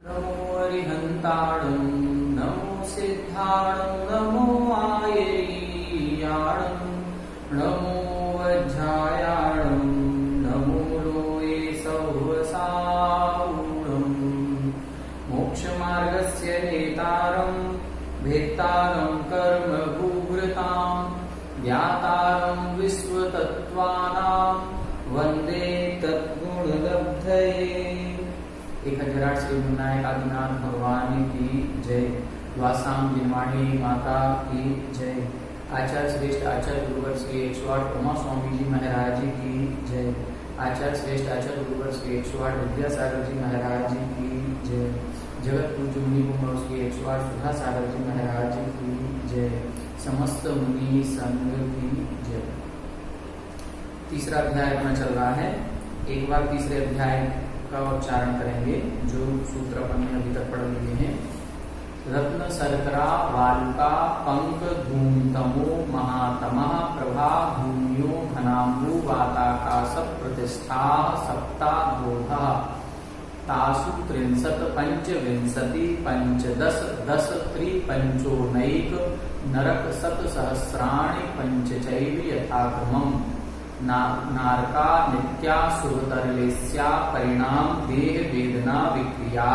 नमो अरिहन्ताणं नमो सिद्धाणं नमो आयेयाणं नमो वज्रायाणं नमो लोये सौवसाऊणं मोक्षमार्गस्य नेतारं भेत्तारं कर्मभूभृतां ज्ञातारं विश्वतत्त्वानां वन्दे तद्गुणलब्धये। 1008 श्री विनायक आदिनाथ भगवान की जय। द्वासाम जिनवाणी माता की जय। आचार्य श्रेष्ठ आचार्य गुरुवर श्री 108 उमा स्वामी जी महाराज जी की जय। आचार्य श्रेष्ठ आचार्य गुरुवर श्री 108 विद्यासागर जी महाराज जी की जय। जगत पूज्य मुनि कुमार श्री 108 सुधा सागर जी महाराज जी की जय। समस्त मुनि संघ की जय। तीसरा अध्याय अपना चल रहा है। एक बार तीसरे अध्याय का उच्चारण करेंगे जो सूत्र अपन ने अभी तक पढ़ लिए हैं। रत्न शर्करा वालुका पंक धूमतमो महातमः प्रभा भूमियो घनाम्बु वाताकाश प्रतिष्ठा सप्ता बोधः तासु 30 पंचविंशति पंचदश दश त्रिपंचोनैक नरक शत सहस्राणि पंचचैव यथाक्रमम् नारका नित्या सुरतरलेस्या परिणाम देह वेदना विक्रिया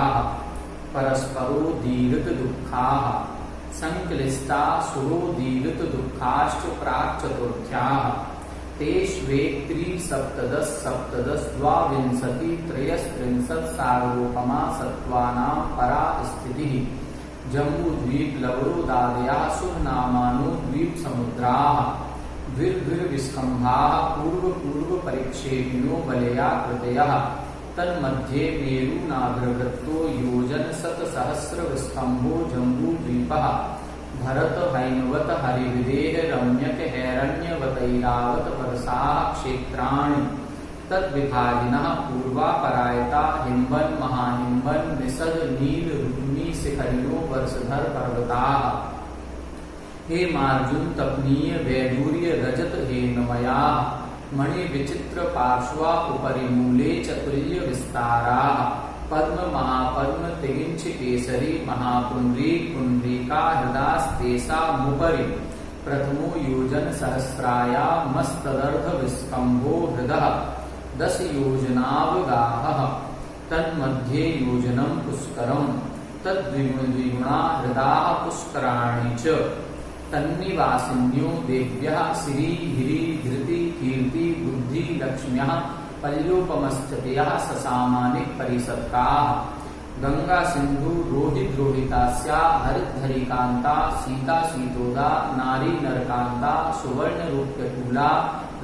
परस्परो दीर्घ दुःखा संक्लिष्टा सुरो दीर्घ दुःखाश्च प्राक् चतुर्थ्या तेष्वेत्री सप्तदश सप्तदश द्वाविंशति त्रयस्त्रिंशत् सार्वोपमा सत्त्वानां परा स्थितिः जम्बू द्वीप लवणोदादया शुभ नामानो द्वीप समुद्राः द्विर्विस्कंभाः पूर्व पूर्व परिक्षेपिनो बलया कृतयः तन्मध्ये मेरुनाग्रवृत्तो योजन शत सहस्र विस्कंभो जम्बू द्वीपः भरत हैमवत हरिविदेह रम्यक हैरण्यवतैरावत परसाः क्षेत्राणि तद्विभाजिनः पूर्वापरायता हिम्बन महाहिम्बन निषद नील रुक्मी शिखरिणो वर्षधर पर्वताः हे मार्जुन तपनीय वैडूर्य रजत हेममया मणि विचित्र पार्श्वा उपरि मूले चतुल्य विस्तारा पद्म महापद्म तिगिंच केसरी महापुंडरीक पुंडरीका हृदास्तेसा मुपरि प्रथमो योजन सहस्राया मस्तदर्ध विस्कंभो हृदः 10 योजनावगाहः तन्मध्ये योजनं पुष्करं तद्विगुणा हृदाः पुष्कराणि च तन्निवासिन्यो देव्यः श्री हिरी धृति कीर्ति बुद्धि लक्ष्म्यः पल्योपमस्थितयः ससामानिक परिसत्काः गंगा सिंधु रोहित रोहितास्या हरितधरिकांता सीता शीतोदा नारी नरकांता सुवर्ण रूप्यकूला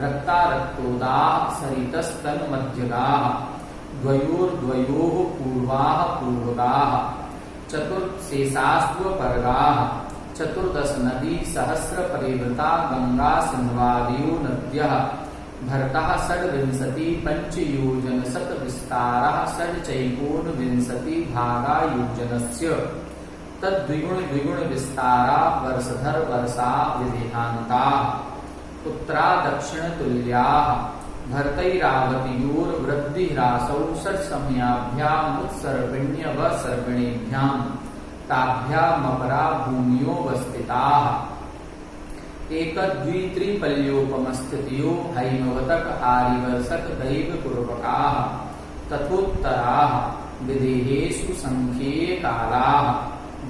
रक्ता रक्तोदा सरितस्तन मध्यगाः द्वयोर्द्वयोः पूर्वाः पूर्वगाः चतुर्शेषास्त्वपर्गाः 14 नदी सहस्र परिवृता गंगा सिन्धवादियो नद्यः भरतः षड्विंशति पंचयोजन शत विस्तारः षड्चैकोनविंशति भागा योजनस्य तद्विगुण द्विगुण विस्तारा वर्षधर वर्षा विदेहान्ताः उत्तरा दक्षिण तुल्याः भरतैरावतियोर वृद्धिह्रासौ षट्समयाभ्याम् उत्सर्पिण्य व सर्पिणीभ्याम् ताभ्यामपरा भूमियो वस्थिताः एकद्वित्रिपल्योपमस्थितियो हैमवतक आरिवर्षक दैवपूर्वकाः तथोत्तराः विदेहेषु संख्ये कालाः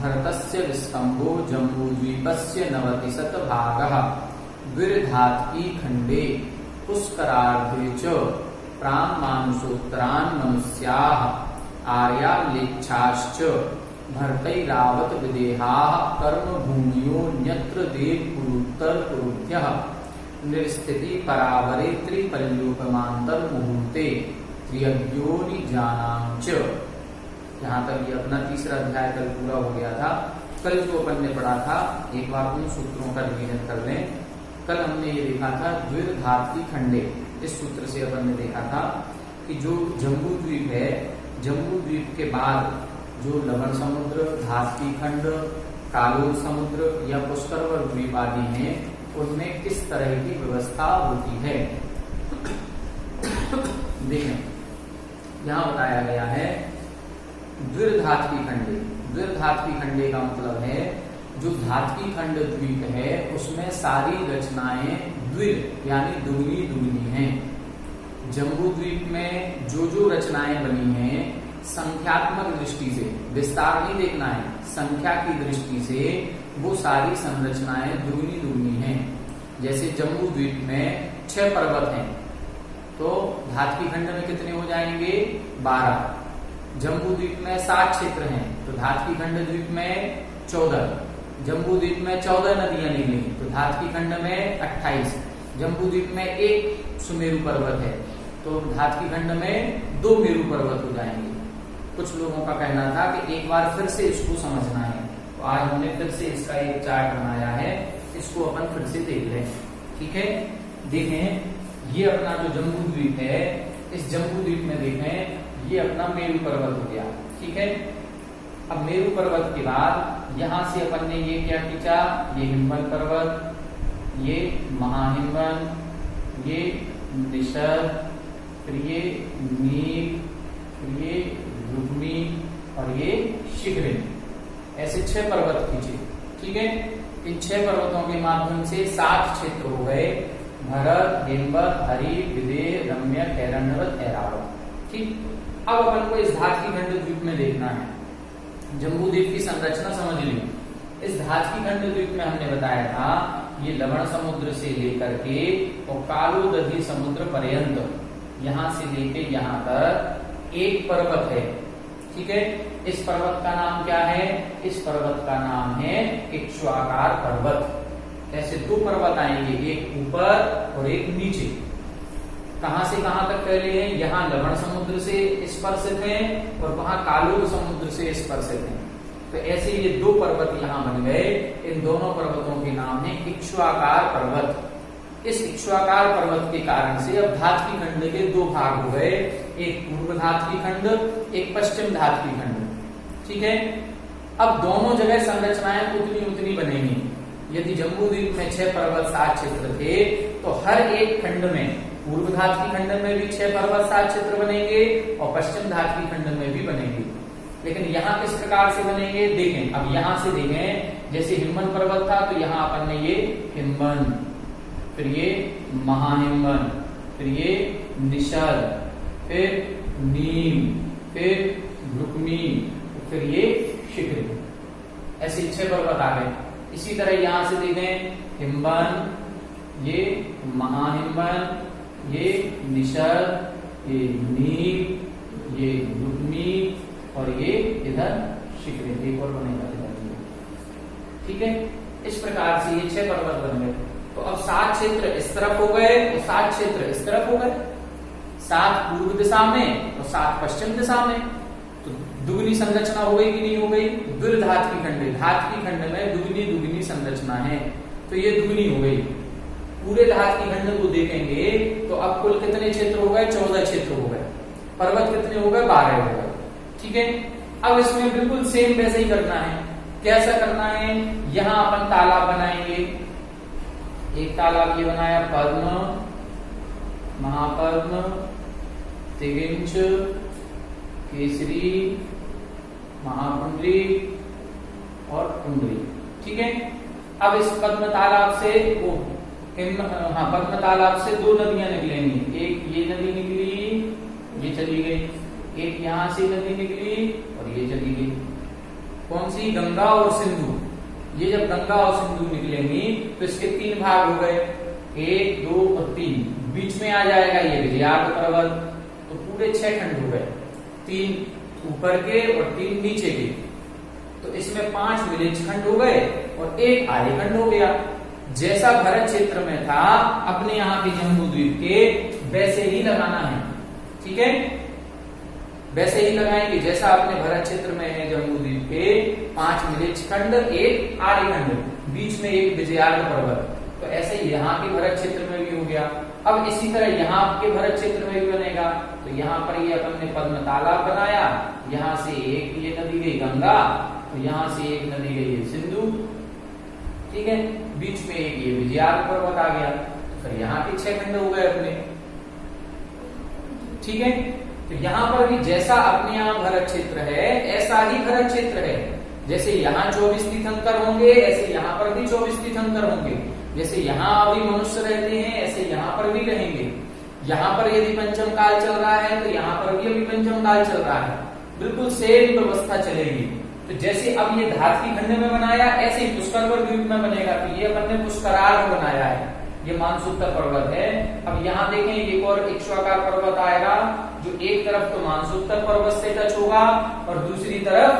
भरतस्य विस्कंभो जम्बूद्वीपस्य 90 भागः द्विर्धात्की खण्डे पुष्करार्धे च प्राङ्मानुषोत्तरान् मनुष्याः आर्यालेच्छाश्च भरतैरावत विदेहाः कर्म भूमियो न्यत्र देव कुरुत्तर कुरुभ्यः निस्थिति परावरे त्रिपल्योपमांतर मुहूर्ते त्रियज्ञोनि जानांच। यहाँ तक ये अपना तीसरा अध्याय कल पूरा हो गया था। कल जो अपन ने पढ़ा था एक बार उन सूत्रों का रिवीजन कर लें। कल हमने ये देखा था द्विर्धात्की खंडे, इस सूत्र से अपन ने देखा था कि जो जम्बू द्वीप है, जम्बू द्वीप के बाद जो लवण समुद्र, धात्की खंड, कालोल समुद्र या पुष्करवर द्वीप आदि हैं, उनमें किस तरह की व्यवस्था होती है। देखें यहाँ बताया गया है द्विधात्वी खंडे। द्विधात्वी खंडे का मतलब है जो धात्वी खंड द्वीप है उसमें सारी रचनाएं द्विर यानी दुगनी दुगनी हैं। जम्बू द्वीप में जो रचनाएं बनी हैं संख्यात्मक दृष्टि से, विस्तार नहीं देखना है, संख्या की दृष्टि से वो सारी संरचनाएं दुगनी दुगनी हैं। जैसे जम्बू द्वीप में 6 पर्वत हैं तो धात्वी खंड में कितने हो जाएंगे? 12। जम्बू द्वीप में 7 क्षेत्र हैं तो धात्वी खंड द्वीप में 14। जम्बू द्वीप में 14 नदियां निकली तो धात्वी खंड में 28। जम्बू द्वीप में 1 सुमेरु पर्वत है तो धात्वी खंड में 2 मेरु पर्वत हो जाएंगे। कुछ लोगों का कहना था कि एक बार फिर से इसको समझना है, तो आज हमने फिर से इसका एक चार्ट बनाया है, इसको अपन फिर से देख लें। ठीक है, देखें ये अपना जो जम्बू द्वीप है, इस जम्बू द्वीप में देखें ये अपना मेरु पर्वत हो गया। ठीक है, अब मेरु पर्वत के बाद यहां से अपन ने ये क्या खींचा? ये हिम्मन पर्वत, ये महाहिम्मन, ये निशर, फिर ये नील, फिर ये रुक्मी और ये शिखरिन, ऐसे 6 पर्वत खींचे। ठीक है, इन 6 पर्वतों के माध्यम से 7 क्षेत्र हो गए, भरत, हेमवत, हरि, विदेह, रम्य, कैरण्यवत, ऐरावत। ठीक, अब अपन को इस धात्वी खंड द्वीप में देखना है। जम्बू द्वीप की संरचना समझ ली। इस धात्वी खंड द्वीप में हमने बताया था ये लवण समुद्र से लेकर के और कालोदधी समुद्र पर्यंत, यहां से लेके यहां तक एक पर्वत है। ठीक है, इस पर्वत का नाम क्या है? इस पर्वत का नाम है इक्ष्वाकार पर्वत। ऐसे 2 पर्वत आएंगे, एक ऊपर और एक नीचे। कहां से कहां तक फैले हैं? यहाँ लवण समुद्र से स्पर्शित हैं और वहां कालोद समुद्र से स्पर्शित हैं। तो ऐसे ये 2 पर्वत यहाँ बन गए। इन दोनों पर्वतों के नाम है इक्ष्वाकार पर्वत। इस इक्ष्वाकार पर्वत के कारण से अब धात्वी खंड के 2 भाग हो गए, एक पूर्व धात्वी खंड, एक पश्चिम धात्वी खंड। ठीक है, अब दोनों जगह संरचनाएं उतनी उतनी बनेंगी। यदि जम्बू द्वीप में 6 पर्वत 7 क्षेत्र थे तो हर एक खंड में, पूर्व धात्वी खंड में भी 6 पर्वत 7 क्षेत्र बनेंगे और पश्चिम धात्वी खंड में भी बनेंगे। लेकिन यहाँ किस प्रकार से बनेंगे? देखें, अब यहाँ से देखें, जैसे हिम्मन पर्वत था तो यहाँ अपन ने ये हिम्मन, फिर ये महाहिम्मन, फिर ये निशल, फिर नीम, फिर रुक्मी, फिर ये शिखरिन, ऐसे 6 पर्वत आ गए। इसी तरह यहां से देखें, हिम्मन, ये महाहिम्मन, ये निशर, ये नील, ये रुक्मी और ये इधर शिखरिन, एक और बनेगा इधर। ठीक है, इस प्रकार से ये 6 पर्वत बन गए। तो अब 7 क्षेत्र इस तरफ हो गए और 7 क्षेत्र इस तरफ हो गए, 7 पूर्व दिशा में और 7 पश्चिम दिशा में। तो दुगनी संरचना हो गई कि नहीं हो गई? द्विधात्वी खंड, धात्वी खंड में दुगनी दुगनी संरचना है, तो ये दुगनी हो गई। पूरे धात्वी खंड को देखेंगे तो अब कुल कितने क्षेत्र हो गए? 14 क्षेत्र हो गए। पर्वत कितने हो गए? 12 हो गए। ठीक है, अब इसमें बिल्कुल सेम वैसे ही करना है। कैसा करना है? यहां अपन तालाब बनाएंगे। एक तालाब ये बनाया, पद्म, महापद्म, तिगिंच, केसरी, महाकुंडली और कुंडली। ठीक है, अब इस पद्म तालाब से पद्म तालाब से 2 नदियां निकलेंगी। एक ये नदी निकली, ये चली गई, एक यहां से नदी निकली और ये चली गई। कौन सी? गंगा और सिंधु। ये जब गंगा और सिंधु निकलेंगी तो इसके 3 भाग हो गए, 1, 2 और 3। बीच में आ जाएगा ये विजयार्ध पर्वत। तो पूरे 6 खंड हो गए, 3 ऊपर के और 3 नीचे के। तो इसमें 5 विलेज खंड हो गए और 1 आर्य खंड हो गया। जैसा भरत क्षेत्र में था अपने यहाँ के जम्बू द्वीप के, वैसे ही लगाना है। ठीक है, वैसे ही लगाएंगे जैसा अपने भरत क्षेत्र में है जम्बू द्वीप के। 5 विलेज खंड, 1 आर्य खंड, बीच में 1 विजयार्ध पर्वत। तो ऐसे ही यहाँ के भरत क्षेत्र में भी हो गया। अब इसी तरह यहाँ के भरत क्षेत्र में भी बनेगा। तो यहाँ पर ये अपन ने पद्म तालाब बनाया, यहाँ से एक ये नदी गई गंगा, तो यहाँ से एक नदी गई सिंधु। ठीक है, बीच में एक ये विजयार्ध पर्वत आ गया। तो फिर यहाँ के 6 खंड हो गए अपने। ठीक है, तो तो यहाँ पर भी जैसा अपने यहाँ भरत क्षेत्र है ऐसा ही भरत क्षेत्र है। जैसे यहाँ 24 तीर्थंकर होंगे ऐसे यहाँ पर भी 24 तीर्थंकर होंगे। जैसे यहाँ अभी मनुष्य रहते हैं ऐसे यहाँ पर भी रहेंगे। यहाँ पर यदि पंचम काल चल रहा है तो यहाँ पर भी अभी पंचम काल चल रहा है। बिल्कुल सेम व्यवस्था चलेगी। तो जैसे अब ये धात्री खंड में बनाया ऐसे ही पुष्कर द्वीप में बनेगा। तो ये अपन ने पुष्करार्ध बनाया है, ये मानसोत्तर पर्वत है। अब यहाँ देखें एक और इक्ष्वाकार पर्वत आएगा जो एक तरफ तो मानसोत्तर पर्वत से टच होगा और दूसरी तरफ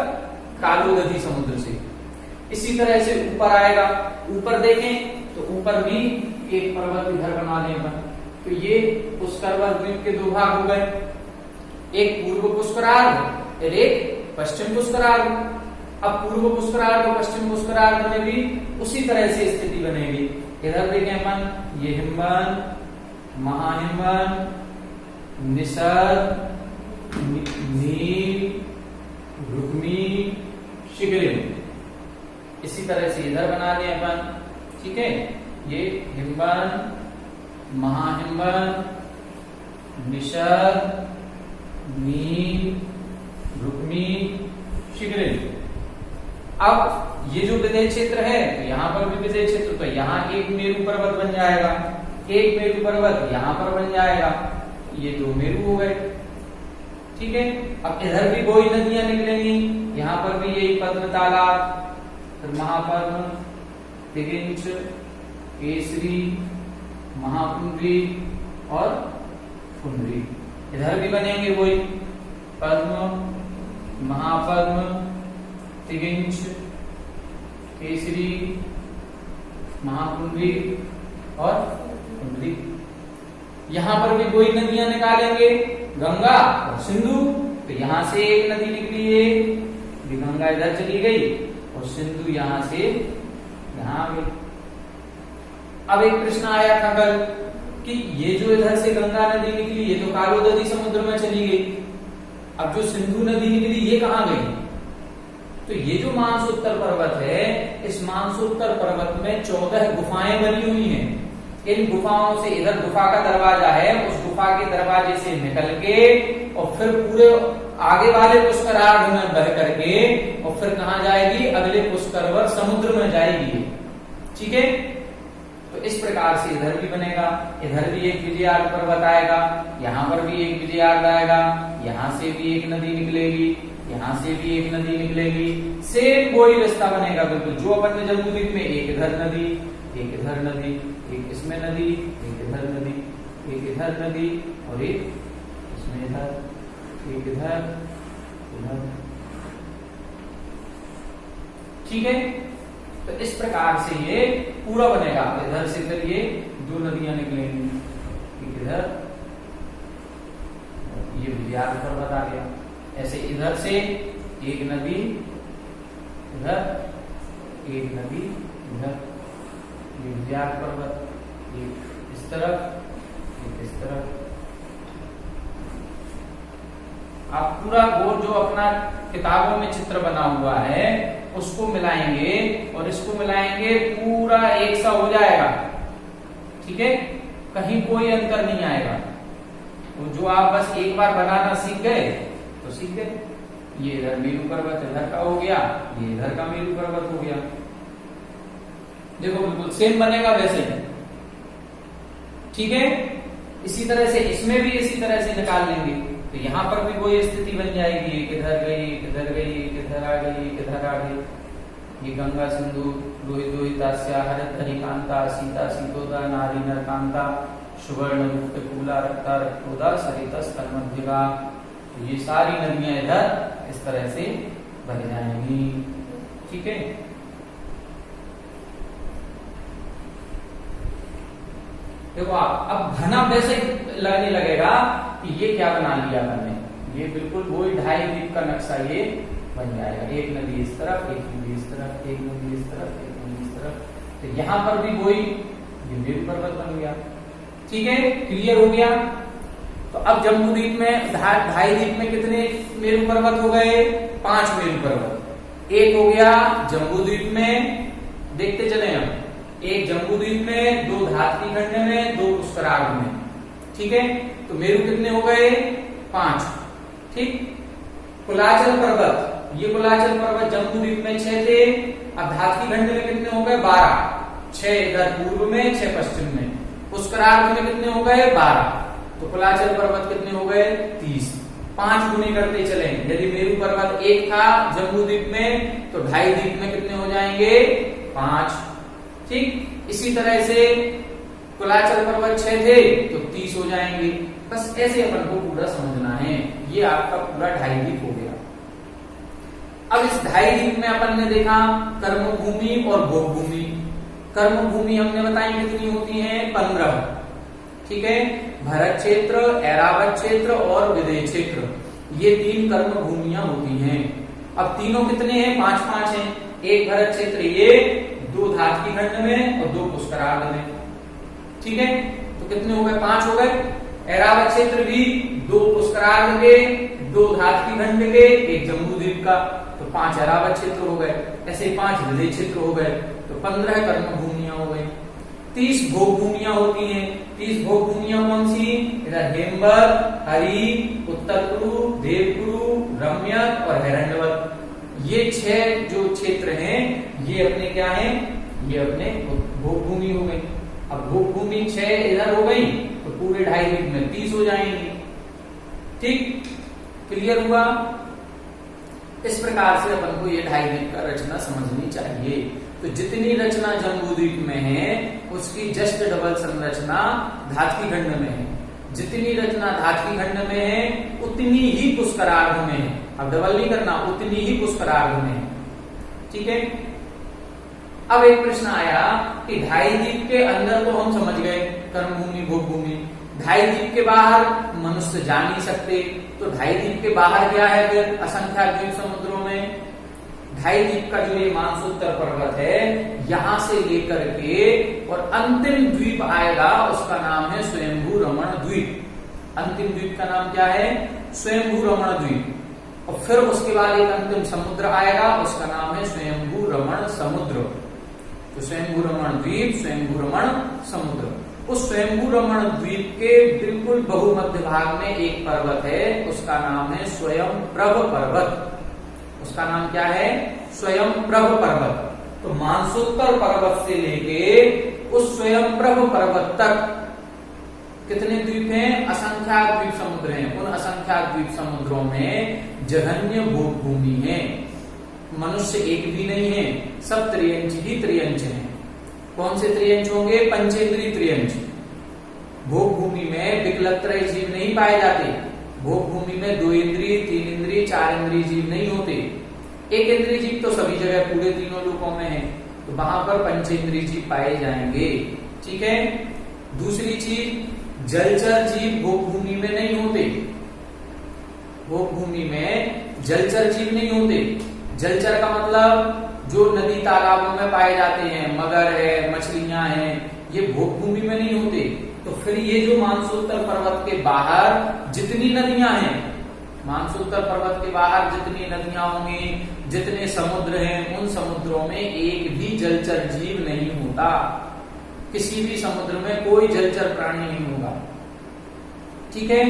कालोदधी समुद्र से। इसी तरह से ऊपर आएगा, ऊपर देखें तो ऊपर भी एक पर्वत इधर बना लें अपन। तो ये पुष्कर द्वीप के दो भाग हो गए, एक पूर्व पुष्करार्ध और एक पश्चिम पुष्करार्ध। अब पूर्व पुष्करार्ध और पश्चिम पुष्करार्ध में भी उसी तरह से स्थिति बनेगी। इधर देखें अपन, ये हिमवन, महाहिमवन, निसर्ग, नील, रुक्मी, शिखरिम। इसी तरह से इधर बना दें अपन, ठीक है। ये हिमवन, महाहिमवन, निसर्ग, नील, रुक्मी, शिखरिम। अब ये जो विदय क्षेत्र है तो यहाँ पर भी विदय क्षेत्र, तो यहाँ एक मेरु पर्वत बन जाएगा, एक मेरु पर्वत यहाँ पर बन जाएगा। ये दो मेरु हो गए, ठीक है। अब इधर भी वही नदियां निकलेंगी, यहाँ पर भी यही पद्म तालाब, फिर महापद्म, तिगिंच, केसरी, महाकुंडी और कुंडी। इधर भी बनेंगे वही पद्म, महापद्म, तिगिंच, केसरी, महाकुंडी और कुंडी। यहाँ पर भी वही नदियां निकालेंगे, गंगा और सिंधु। तो यहाँ से एक नदी निकली है, गंगा इधर चली गई और सिंधु यहाँ से यहाँ आ गई। अब एक प्रश्न आया था कल कि ये जो इधर से गंगा नदी निकली ये तो कालोदधी समुद्र में चली गई, अब जो सिंधु नदी निकली ये कहाँ गई? तो ये जो मानसोत्तर पर्वत है, इस मानसोत्तर पर्वत में 14 गुफाएं बनी हुई हैं। इन गुफाओं से, इधर गुफा का दरवाजा है, उस गुफा के दरवाजे से निकल के और फिर पूरे आगे वाले पुष्करार्ध में बह करके और फिर कहाँ जाएगी? अगले पुष्कर समुद्र में जाएगी, ठीक है। तो इस प्रकार से इधर भी बनेगा, इधर भी एक विजयार्ध पर्वत आएगा, यहाँ पर भी एक विजयार्ध आएगा, यहाँ से भी एक नदी निकलेगी, यहाँ से भी एक नदी निकलेगी। सेम वही रास्ता बनेगा बिल्कुल, जो अपन ने जम्बूद्वीप में एक इधर नदी, एक इधर नदी, एक इसमें नदी, एक इधर नदी, एक इधर नदी और एक इसमें इधर, एक इधर, इधर, ठीक है। तो इस प्रकार से ये पूरा बनेगा। इधर से फिर ये दो नदियां निकलेंगी, एक इधर, ये विजयार्ध पर्वत आ गया। ऐसे इधर से एक नदी, इधर एक नदी, इधर ये विजयार्ध पर्वत, एक इस तरफ, एक इस तरफ। आप पूरा वो जो अपना किताबों में चित्र बना हुआ है उसको मिलाएंगे और इसको मिलाएंगे, पूरा एक सा हो जाएगा, ठीक है। कहीं कोई अंतर नहीं आएगा। तो जो आप बस एक बार बनाना सीख गए तो सीख गए। ये इधर मेरु पर्वत इधर का हो गया, ये इधर का मेरु पर्वत हो गया। देखो बिल्कुल सेम बनेगा वैसे, ठीक है। इसी तरह से इसमें भी इसी तरह से निकाल लेंगे। तो यहाँ पर भी वही स्थिति बन जाएगी, एक इधर गई, एक इधर गई, एक इधर आ गई, एक इधर आ गई। ये गंगा सिंधु लोहित लोहितास्या हरित हरिकांता सीता सीतोदा नारी नरकांता सुवर्ण मुक्त फूला रक्ता रक्तोदा सरितस तन्मध्यगा। ये सारी नदियां इधर इस तरह से बन जाएंगी, ठीक है। देखो आप अब घना वैसे लगने लगेगा कि ये क्या बना लिया हमने, ये बिल्कुल वही 2.5 द्वीप का नक्शा ये बन जाएगा। एक नदी इस तरफ, एक नदी इस तरफ, एक नदी इस तरफ, एक नदी इस तरफ। तो यहाँ पर भी वही ये मेरु पर्वत बन गया, ठीक है। क्लियर हो गया। तो अब जम्बूद्वीप में 2.5 द्वीप में कितने मेरु पर्वत हो गए? 5 मेरु पर्वत। एक हो गया जम्बूद्वीप में, देखते चले हम, एक जम्बूद्वीप में, 2 धात्री खंड में, 2 पुष्करार्ध में, ठीक है। तो मेरु कितने हो गए? 5। ठीक। कुलाचल पर्वत, ये कुलाचल पर्वत जम्बूद्वीप में 6 थे। अब धातकी खंड में कितने हो गए? 12। 6 इधर पूर्व में, 6 पश्चिम में। पुष्करार्ध में कितने हो गए? 12। तो कुलाचल पर्वत कितने हो गए? 30। 5 गुनी करते चले। यदि मेरू पर्वत 1 था जम्बूद्वीप में, तो 2.5 द्वीप में कितने हो जाएंगे? 5। ठीक। इसी तरह से कुलाचल पर्वत 6 थे तो 30 हो जाएंगे। बस ऐसे अपन को पूरा समझना है। ये आपका पूरा 2.5 द्वीप हो गया। अब इस 2.5 द्वीप में अपन ने देखा कर्मभूमि और भोगभूमि। कर्मभूमि हमने बताई कितनी होती है? 15। ठीक है। भरत क्षेत्र, ऐरावत क्षेत्र और विदेह क्षेत्र, ये 3 कर्म भूमियां होती हैं। अब तीनों कितने हैं? 5-5 हैं। एक भरत क्षेत्र ये, 2 धातकी खंड में और 2 पुष्करार्ध में। ठीक है। तो कितने हो गए? 5 हो गए। ऐरावत क्षेत्र भी 2 पुष्करार्ध के, 2 धातकी खंड के, 1 जम्बूद्वीप का, तो 5 ऐरावत क्षेत्र हो गए। ऐसे 5 विदेह क्षेत्र हो गए, तो 15 कर्म भूमियां हो गई। 30 भोग भूमियां होती हैं। 30 भोग भूमियां कौन सी? इधर हेमबर, हरि, उत्तर कुरु, देवकुरु, रम्यक और हिरण्यवत, ये 6 जो क्षेत्र हैं ये अपने क्या हैं? ये अपने भोग भूमि हो गई। अब भोग भूमि 6 इधर हो गई तो पूरे 2.5 द्वीप में 30 हो जाएंगे। ठीक। क्लियर हुआ? इस प्रकार से अपन को ये 2.5 द्वीप का रचना समझनी चाहिए। तो जितनी रचना जम्बूद्वीप में है उसकी जस्ट डबल संरचना धातकी खंड में है। जितनी रचना धातकी खंड में है उतनी ही पुष्करार्ध में है। अब डबल नहीं करना, उतनी ही पुष्करार्ध में है। ठीक है। अब एक प्रश्न आया कि 2.5 द्वीप के अंदर तो हम समझ गए कर्मभूमि भोगभूमि, 2.5 द्वीप के बाहर मनुष्य जा नहीं सकते, तो 2.5 द्वीप के बाहर क्या है फिर? असंख्यात द्वीप समुद्रों में 2.5 द्वीप का जो ये मानसोत्तर पर्वत है, यहां से लेकर के और अंतिम द्वीप आएगा, उसका नाम है स्वयंभू रमण द्वीप। अंतिम द्वीप का नाम क्या है? स्वयंभू रमण द्वीप। और फिर उसके बाद एक अंतिम समुद्र आएगा, उसका नाम है स्वयंभू रमण समुद्र। तो स्वयंभू रमण द्वीप, स्वयंभू रमण समुद्र। उस स्वयंभू रमण द्वीप के बिल्कुल बहुमध्य भाग में एक पर्वत है, उसका नाम है स्वयंप्रभ पर्वत। उसका नाम क्या है? स्वयंप्रभ पर्वत। तो मानसोत्तर पर्वत से लेके उस स्वयंप्रभ पर्वत तक कितने द्वीप हैं? असंख्यात द्वीप समुद्र हैं। उन असंख्यात द्वीप समुद्रों में जघन्य भोग भूमि है। मनुष्य एक भी नहीं है, सब त्रियंच ही त्रियंच हैं। कौन से त्रियंच होंगे? पंचेंद्रीय त्रियंच। भोग भूमि में विकलत्रय जीव नहीं पाए जाते। भोग भूमि में 2 इंद्रिय, 3 इंद्रिय, 4 इंद्रिय जीव नहीं होते। 1 इंद्रिय जीव तो सभी जगह पूरे तीनों लोकों में है, तो वहां पर पंचेंद्रिय जीव पाए जाएंगे। ठीक है। दूसरी चीज, जलचर जीव भोग भूमि में नहीं होते। भोग भूमि में जलचर जीव नहीं होते। जलचर का मतलब जो नदी तालाबों में पाए जाते हैं, मगर है, मछलियां हैं, ये भोग भूमि में नहीं होते। तो फिर ये जो मानसोत्तर पर्वत के बाहर जितनी नदियां हैं, मानसोत्तर पर्वत के बाहर जितनी नदियां होंगी, जितने समुद्र हैं, उन समुद्रों में एक भी जलचर जीव नहीं होता। किसी भी समुद्र में कोई जलचर प्राणी नहीं होगा। ठीक है।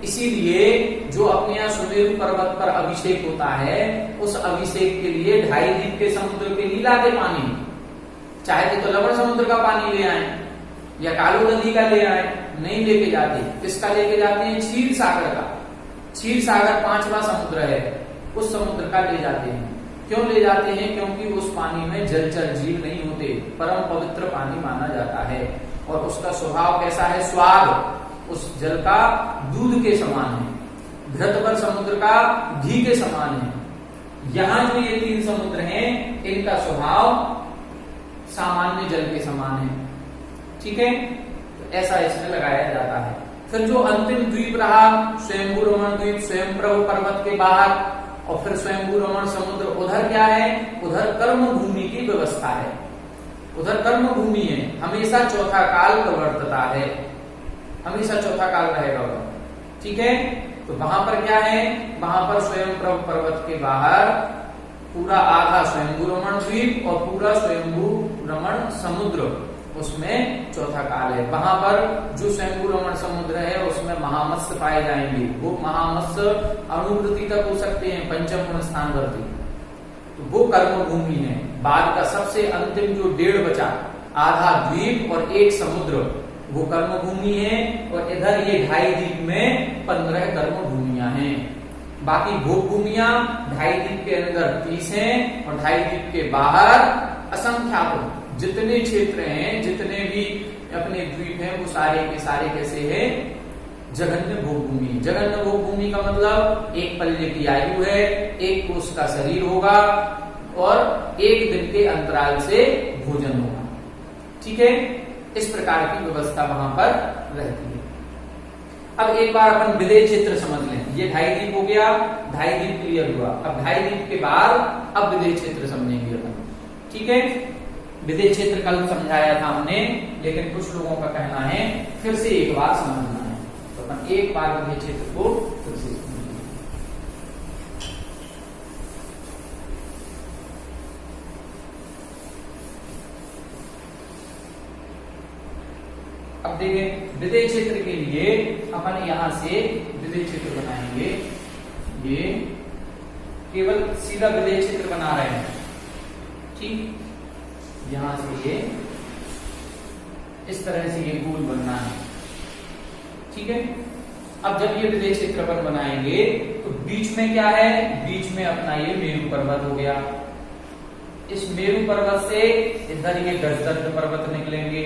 इसीलिए जो अपने यहाँ सुमेरु पर्वत पर अभिषेक होता है, उस अभिषेक के लिए 2.5 द्वीप के समुद्र के नहीं लाते पानी। चाहे तो लवण समुद्र का पानी ले आए या कालू नदी का ले आए, नहीं लेके जाते। किसका लेके जाते हैं? क्षीर सागर का। क्षीर सागर 5वां समुद्र है, उस समुद्र का ले जाते हैं। क्यों ले जाते हैं? क्योंकि उस पानी में जलचर जीव नहीं होते, परम पवित्र पानी माना जाता है। और उसका स्वभाव कैसा है? स्वाद उस जल का दूध के समान है, घृतवर समुद्र का घी के समान है। यहाँ जो ये 3 समुद्र हैं, इनका स्वभाव सामान्य जल के समान है। ठीक है। तो ऐसा इसमें लगाया जाता है। फिर जो अंतिम द्वीप रहा स्वयंभू रमण द्वीप, स्वयंप्रभ पर्वत के बाहर, और फिर स्वयंभू रमण समुद्र, उधर क्या है? उधर कर्म भूमि की व्यवस्था है। उधर कर्म भूमि है, हमेशा चौथा काल प्रवर्तता है, हमेशा चौथा काल रहेगा उधर। ठीक है। तो वहां पर क्या है? वहां पर स्वयंप्रभ पर्वत के बाहर पूरा आधा स्वयंभू रमण द्वीप और पूरा स्वयंभू रमण समुद्र, उसमें चौथा काल है। वहां पर जो स्वयंभू रमण समुद्र है उसमें महामत्स्य पाए जाएंगे, वो महामत्स्य अणुवृत्ति तक हो सकते हैं, पंचम गुण स्थानवर्ती, तो वो कर्म भूमि है। बाद का सबसे अंतिम जो 1.5 बचा, आधा द्वीप और 1 समुद्र, वो कर्म भूमि है। और इधर ये 2.5 द्वीप में 15 कर्म भूमियां हैं। बाकी भोग भूमियां 2.5 द्वीप के अंदर 30 हैं और 2.5 द्वीप के बाहर असंख्यात जितने क्षेत्र हैं, जितने भी अपने द्वीप हैं, वो सारे के सारे कैसे हैं, जघन्य भोग भूमि। जघन्य भोग भूमि का मतलब 1 पल्ले की आयु है, 1 कोष का शरीर होगा और 1 दिन के अंतराल से भोजन होगा। ठीक है, इस प्रकार की व्यवस्था वहां पर रहती है। अब एक बार अपन विदेह क्षेत्र समझ लें। ये 2.5 द्वीप हो गया, 2.5 द्वीप क्लियर हुआ। अब 2.5 द्वीप के बाद अब विदेह क्षेत्र समझेंगे अपन। ठीक है, विदेह क्षेत्र कल समझाया था हमने, लेकिन कुछ लोगों का कहना है फिर से एक बार समझना है, तो अपन एक बार विदेह क्षेत्र को फिर से समझेंगे। अब देखें, विदेह क्षेत्र के लिए अपन यहां से विदेह क्षेत्र बनाएंगे। ये केवल सीधा विदेह क्षेत्र बना रहे हैं। ठीक, यहां से ये इस तरह से ये गोल बनना है। ठीक है, अब जब ये विदेह क्षेत्र अपन बनाएंगे तो बीच में क्या है, बीच में अपना ये मेरू पर्वत हो गया। इस मेरू पर्वत से इधर ये गजदंत पर्वत निकलेंगे।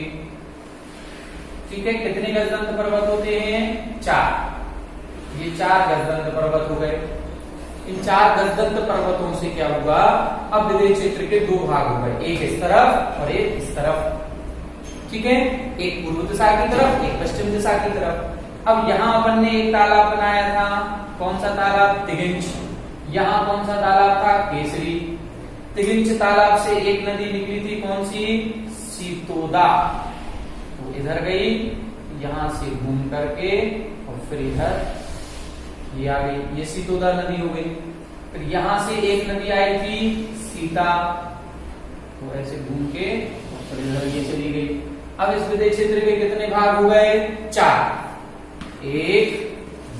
ठीक है, कितने गजदंत पर्वत होते हैं, 4। ये 4 गजदंत पर्वत हो गए। इन 4 गजदंत पर्वतों से क्या हुआ, अब विदेह क्षेत्र के 2 भाग हो गए, एक इस तरफ और एक इस तरफ। ठीक है, एक पूर्व दिशा की तरफ, एक पश्चिम दिशा की तरफ। अब यहाँ अपन ने एक तालाब बनाया था, कौन सा तालाब, तिगिंच। यहाँ कौन सा तालाब था, केसरी। तिगिंच तालाब से एक नदी निकली थी, कौन सी, सीतोदा, वो इधर गई, यहां से घूम करके और फिर इधर ये आ गई, ये सीतोदा नदी हो गई। फिर यहां से एक नदी आई थी सीता, वो ऐसे घूम के और फिर इधर ये चली गई। अब इस विदेह क्षेत्र के कितने भाग हो गए, 4, 1,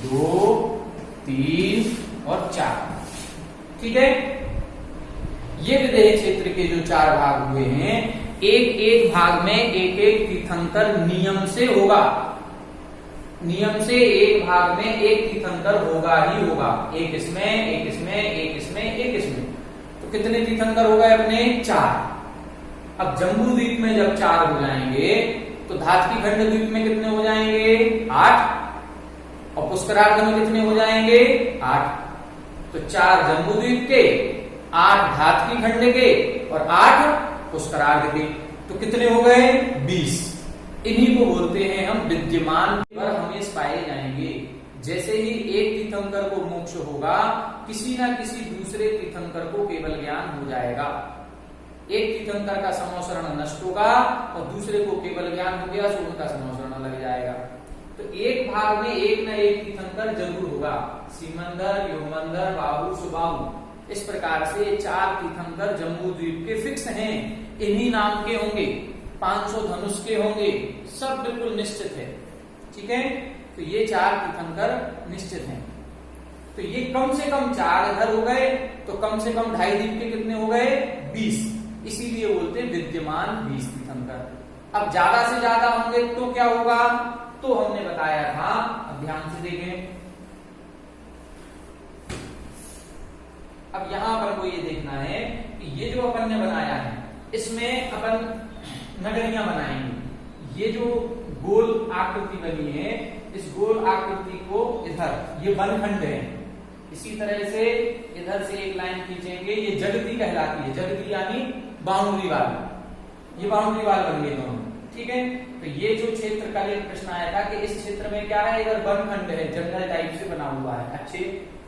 2, 3 और 4। ठीक है, ये विदेह क्षेत्र के जो 4 भाग हुए हैं, एक एक भाग में एक एक तीर्थंकर नियम से होगा। नियम से एक भाग में एक तीर्थंकर होगा ही होगा, एक इसमें, एक इसमें, एक इसमें, एक इसमें। तो कितने तीर्थंकर हो गए अपने, 4। अब जम्बू द्वीप में जब 4 हो जाएंगे तो धातकी खंड द्वीप में कितने हो जाएंगे, 8। और पुष्करार्ध में कितने हो जाएंगे, 8। तो 4 जम्बू द्वीप के, 8 धातकी खंड के और 8 पुष्करार्ध के, तो कितने हो गए, 20। इन्हीं को बोलते हैं हम विद्यमान पर हमेश पाए जाएंगे। जैसे ही एक तीर्थंकर को मोक्ष होगा, किसी ना किसी दूसरे तीर्थंकर को केवल ज्ञान हो जाएगा। एक तीर्थंकर का समोसरण नष्ट होगा और दूसरे को केवल ज्ञान हो गया, तो उनका समोसरण लग जाएगा। तो एक भाग में एक न एक तीर्थंकर जरूर होगा, सीमंदर, योमंदर, बाहु, सुबाहु। इस प्रकार से 4 तीर्थंकर जम्बू द्वीप के फिक्स हैं, इन्हीं नाम के होंगे, 500 धनुष के होंगे, सब बिल्कुल निश्चित है। ठीक है, तो ये 4 तीर्थंकर निश्चित हैं। तो ये कम से कम 4 इधर हो गए, तो कम से कम 2.5 द्वीप के कितने हो गए, 20। इसीलिए बोलते हैं विद्यमान 20 तीर्थंकर। अब ज्यादा से ज्यादा होंगे तो क्या होगा, तो हमने बताया था, अब ध्यान से देखें। अब यहां पर को ये देखना है कि ये जो अपन ने बनाया है, इसमें अपन नगरियां बनाएंगे। ये जो गोल आकृति बनी है, इस गोल आकृति को इधर, ये वनखंड है, इसी तरह से इधर से एक लाइन खींचेंगे, ये जगती कहलाती है। जगती यानी बाउंड्री वाल, ये बाउंड्री वाल बन गए दोनों। ठीक है, तो ये जो क्षेत्र का एक प्रश्न आया था कि इस क्षेत्र में क्या है, इधर वनखंड है, जंगल टाइप से बना हुआ है, अच्छे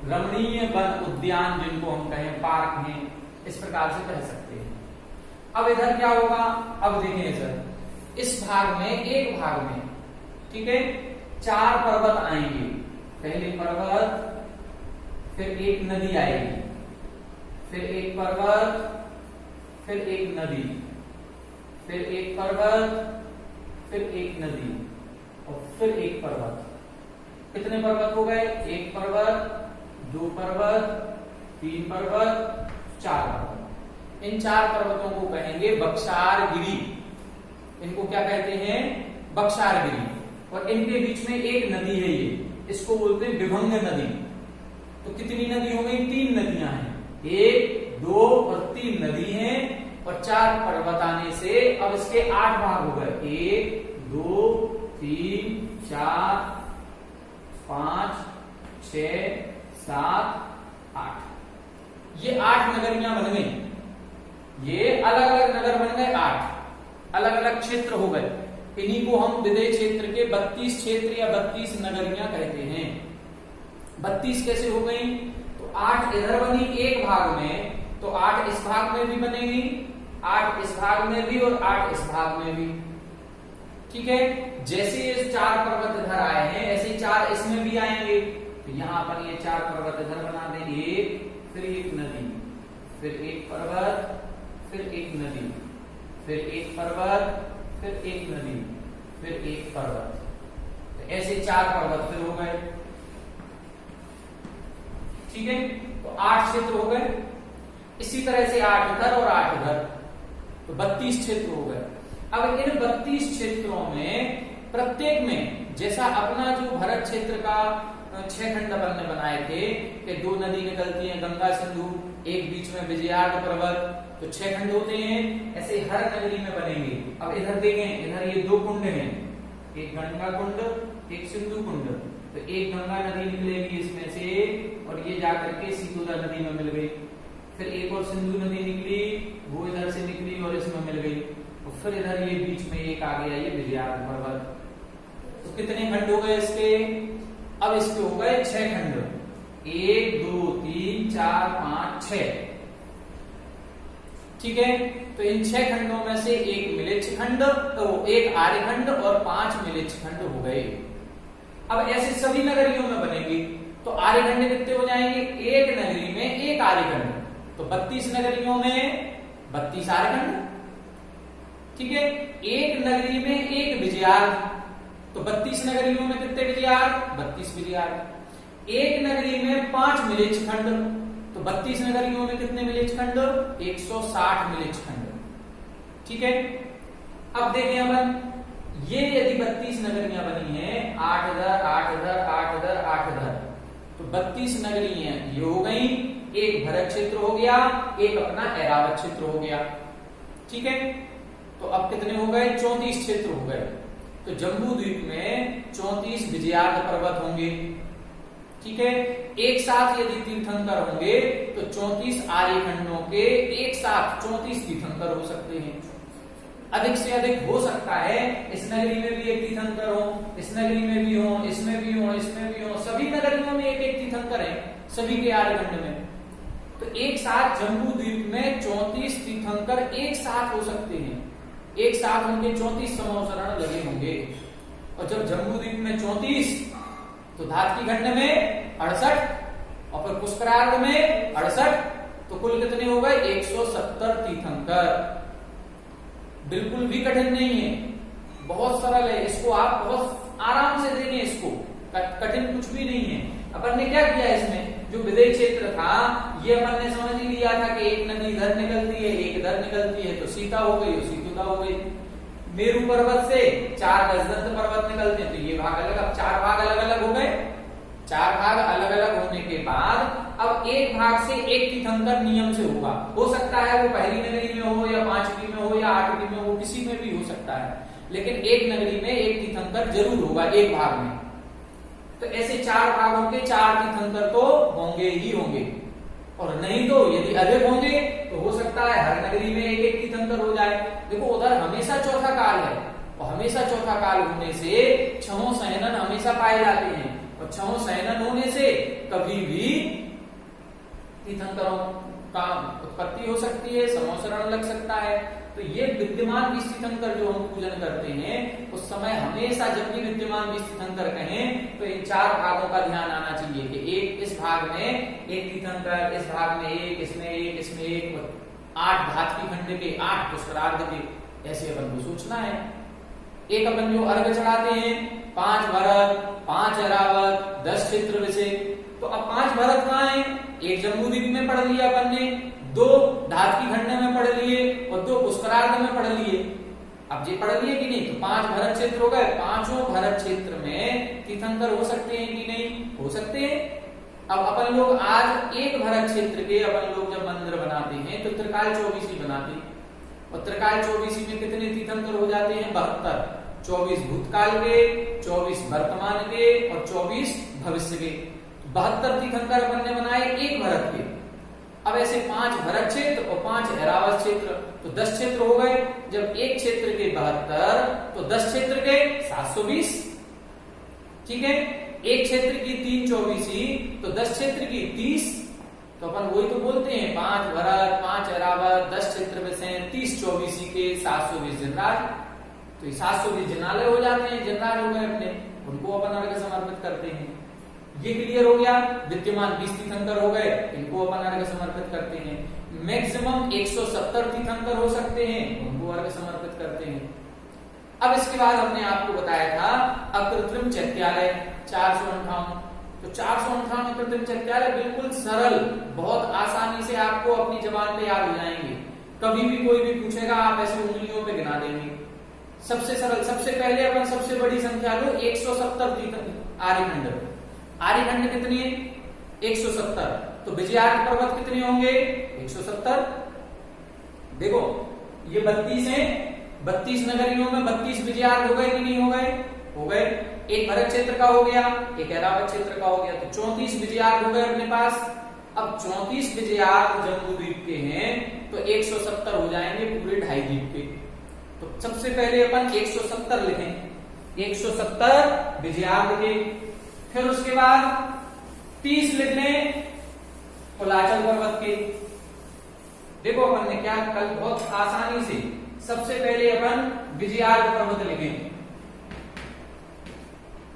रमणीय वन उद्यान जिनको हम कहें, पार्क हैं, इस प्रकार से कह सकते हैं। अब इधर क्या होगा, अब देखें सर, इस भाग में, एक भाग में, ठीक है, 4 पर्वत आएंगे। पहले पर्वत, फिर एक नदी आएगी, फिर एक पर्वत, फिर एक नदी, फिर एक पर्वत, फिर एक नदी और फिर एक पर्वत। कितने पर्वत हो गए? एक पर्वत, दो पर्वत, तीन पर्वत, चार पर्वत। इन चार पर्वतों को कहेंगे बक्सारगिरी। इनको क्या कहते हैं? बक्सारगिरी। और इनके बीच में एक नदी है, ये इसको बोलते हैं विभंग नदी। तो कितनी नदी हो गई? तीन नदियां हैं, एक, दो और तीन नदी हैं और चार पर्वत आने से अब इसके 8 भाग हो गए। 1 2 3 4 5 6 7 8। ये 8 नगरियां बन गई। ये अलग अलग नगर बन गए, 8 अलग अलग क्षेत्र हो गए। इन्हीं को हम विदेय क्षेत्र के 32 क्षेत्र या 32 नगरियां कहते हैं। 32 कैसे हो गई? तो 8 इधर बनी एक भाग में, तो 8 इस भाग में भी बनेगी, 8 इस भाग में भी और 8 इस भाग में भी। ठीक है, जैसे ये 4 पर्वत इधर आए हैं ऐसे 4 इसमें भी आएंगे। तो यहां पर ये 4 पर्वत इधर बना देंगे, एक, फिर एक नदी, फिर एक पर्वत, फिर एक नदी, फिर एक पर्वत, फिर एक नदी, फिर एक पर्वत। तो ऐसे 4 पर्वत फिर हो गए। ठीक है, तो 8 क्षेत्र हो गए। इसी तरह से 8 इधर और 8 इधर, तो 32 क्षेत्र हो गए। अब इन 32 क्षेत्रों में प्रत्येक में जैसा अपना जो भारत क्षेत्र का 6 खंड अपन ने बनाए थे कि 2 नदी निकलती हैं, गंगा सिंधु, एक बीच में विजयार्ड पर्वत, तो 6 खंड होते हैं। ऐसे हर नगरी में बनेंगे। अब इधर देखें, इधर ये 2 कुंड हैं, एक गंगा कुंड, एक सिंधु कुंड। तो एक गंगा नदी निकलेगी इसमें से और ये जाकर के सीतोदा नदी में मिल गई। फिर एक और सिंधु नदी निकली, वो इधर से निकली और इसमें मिल गई। और फिर इधर ये बीच में एक आ गया, ये विजयार्ड पर्वत। तो कितने खंड हो गए इसके? अब इसके हो गए 6 खंड, 1 2 3 4 5 6। ठीक है, तो इन 6 खंडों में से एक मिलेच्छ खंड, तो एक आर्यखंड और 5 मिलेच्छ खंड हो गए। अब ऐसे सभी नगरियों में बनेंगी। तो आर्यखंड कितने हो जाएंगे? एक नगरी में एक आर्यखंड, तो 32 नगरियों में 32 आर्यखंड। ठीक है, एक नगरी में एक विजयार्ड, तो 32 नगरियों में कितने विजयार्ड? 32 विजयार्ड। एक नगरी में 5 मिलेच्छ खंड, तो 32 नगरियों में कितने मिलेच्छ खंड? 160 मिलेच्छ खंड। ठीक है, अब देखें अपन, ये यदि 32 नगरियां बनी हैं, 8 इधर 8 इधर 8 इधर 8 इधर, तो 32 नगरियां ये हो गई। एक भरत क्षेत्र हो गया, एक अपना ऐरावत क्षेत्र हो गया। ठीक है, तो अब कितने हो गए? 34 क्षेत्र हो गए। तो जम्बू द्वीप में 34 विजयार्ड पर्वत होंगे। ठीक है, एक साथ यदि तीर्थंकर होंगे तो 34 आर्यखंडों के एक साथ 34 तीर्थंकर हो सकते हैं। अधिक से अधिक हो सकता है इस नगरी में भी एक तीर्थंकर हो, इस नगरी में भी हो, इसमें भी हो, इसमें भी हो, सभी नगरियों में एक एक तीर्थंकर है, सभी के आर्यखंड में। तो एक साथ जम्बू द्वीप में 34 तीर्थंकर एक साथ हो सकते हैं। एक साथ उनके 34 समोसरण लगे होंगे। और जब जम्बू द्वीप में 34, तो धातकी खंड में 68 और फिर पुष्करार्ध में 68, तो कुल कितने हो गए? 170 तीर्थंकर। बिल्कुल भी कठिन नहीं है, बहुत सरल है। इसको आप बहुत आराम से देखें, इसको कठिन कुछ भी नहीं है। अपन ने क्या किया इसमें, जो विदेय क्षेत्र था ये अपन ने समझ ही लिया था कि एक नदी इधर निकलती है, एक इधर निकलती है, तो सीता हो गई, सीतुदा हो गई। मेरू पर्वत से 4 गजदंत पर्वत निकलते हैं, तो ये भाग अलग, अब 4 भाग अलग अलग हो गए। 4 भाग अलग अलग होने के बाद अब एक भाग से एक तीर्थंकर नियम से होगा। हो सकता है वो पहली नगरी में हो या 5वीं में हो या 8वीं में हो, किसी में भी हो सकता है, लेकिन एक नगरी में एक तीर्थंकर जरूर होगा एक भाग में। तो ऐसे 4 भागों के 4 तीर्थंकर तो होंगे ही होंगे, और नहीं तो यदि अधिक होंगे तो हो सकता है हर नगरी में एक एक तीर्थंकर हो जाए। देखो उधर हमेशा चौथा काल है, और हमेशा चौथा काल होने से 6 सहनन हमेशा पाए जाते हैं, और 6 सहनन होने से कभी भी तीर्थंकरों का उत्पत्ति हो सकती है, समोसरण लग सकता है। तो ये विद्यमान बीज तीर्थंकर जो हम पूजन करते हैं उस समय हमेशा जब भी विद्यमान बीज तीर्थंकर कहें तो इन 4 भागों का ध्यान आना चाहिए कि एक इस भाग में एक तीर्थंकर, इस भाग में एक, इसमें एक, इसमें एक, 8 धातकी खंड के, 8 पुष्करार्ध के, ऐसे अपन को सोचना है। एक अपन जो अर्घ चढ़ाते हैं 5 भरत, 5 ऐरावत, 10 क्षेत्र विषय। तो अब 5 भरत कहाँ है? एक जम्बूद्वीप में पढ़ लिया अपन ने, 2 धातकी खंड में पढ़ लिए और 2 पुष्करार्ध में पढ़ लिए। अब ये पढ़ लिए कि नहीं? तो 5 भरत क्षेत्र हो गए। 5 भरत क्षेत्र में तीर्थंकर हो सकते हैं कि नहीं? हो सकते हैं। अब अपन लोग आज एक भरत क्षेत्र के अपन लोग जब मंदिर बनाते हैं तो त्रिकाल चौबीसी बनाते हैं, और त्रिकाल चौबीसी में कितने तीर्थंकर हो जाते हैं? 72। 24 भूतकाल के, 24 वर्तमान के और 24 भविष्य के। 72 तीर्थंकर अपन ने बनाए एक भरत के। अब ऐसे 5 भरत क्षेत्र और 5 ऐरावत क्षेत्र, तो 10 क्षेत्र हो गए। जब एक क्षेत्र के 72 तो 10 क्षेत्र के 720, ठीक है। एक क्षेत्र की 3 चौबीसी तो 10 क्षेत्र की 30। तो अपन वही तो बोलते हैं 5 भरत, 5 ऐरावत, 10 क्षेत्र में से 30 चौबीसी के 720 जिनराज। तो 720 जिनालय हो जाते हैं, जिनराज हो गए अपने, उनको अपन अर्घ समर्पित करते हैं। ये क्लियर हो गया। विद्यमान 20 तीर्थंकर हो गए, इनको अपन अर्घ समर्पित करते हैं। मैक्सिमम 170 तीर्थंकर हो सकते हैं, उनको अर्घ समर्पित करते हैं। अब इसके बाद हमने आपको बताया था अकृत्रिम चैत्यालय 458। तो 458 कृत्रिम चैत्यालय बिल्कुल सरल, बहुत आसानी से आपको अपनी जबान पे याद हो जाएंगे। कभी भी कोई भी पूछेगा आप ऐसे उंगलियों पे गिना देंगे। सबसे सरल, सबसे पहले अपन सबसे बड़ी संख्या लो 170 आर्यखंड। आर्यखंड कितनी है? 170। तो विजयार्क पर्वत कितने होंगे? 170। देखो ये 32 है, 32 नगरियों में 32 विजयार्क हो गए कि नहीं हो गए? हो गए। एक भरत क्षेत्र का हो गया, एक ऐरावत क्षेत्र का हो गया, तो 34 विजयार्क हो गए अपने पास। अब 34 विजयार्क जम्बूद्वीप के हैं तो 170 हो जाएंगे पूरे 2.5 द्वीप के। तो सबसे पहले अपन 170 लिखें, 170 विजयार्क के। फिर उसके बाद 30 लिख लें कुलाचल पर्वत के। देखो अपन ने क्या कल बहुत आसानी से सबसे पहले अपन विजयार्क पर्वत लिखें।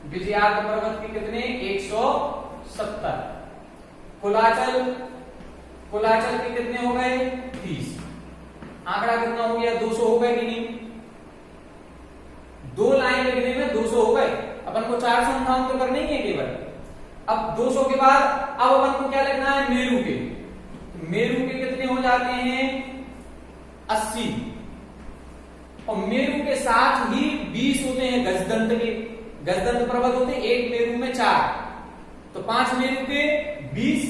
विजयार्क पर्वत के कितने? 170। कुलाचल के कितने हो गए? 30। आंकड़ा कितना हो गया? 200 हो गए कि नहीं? 2 लाइन लिखने में 200 हो गए। अपन को 458 तो करना ही है केवल। अब 200 के बाद अब अपन को क्या लिखना है? मेरू के। मेरू के कितने हो जाते हैं? 80। और मेरू के साथ ही 20 होते हैं गजदंत के। गजदंत पर्वत होते हैं एक मेरू में 4, तो 5 मेरू के 20।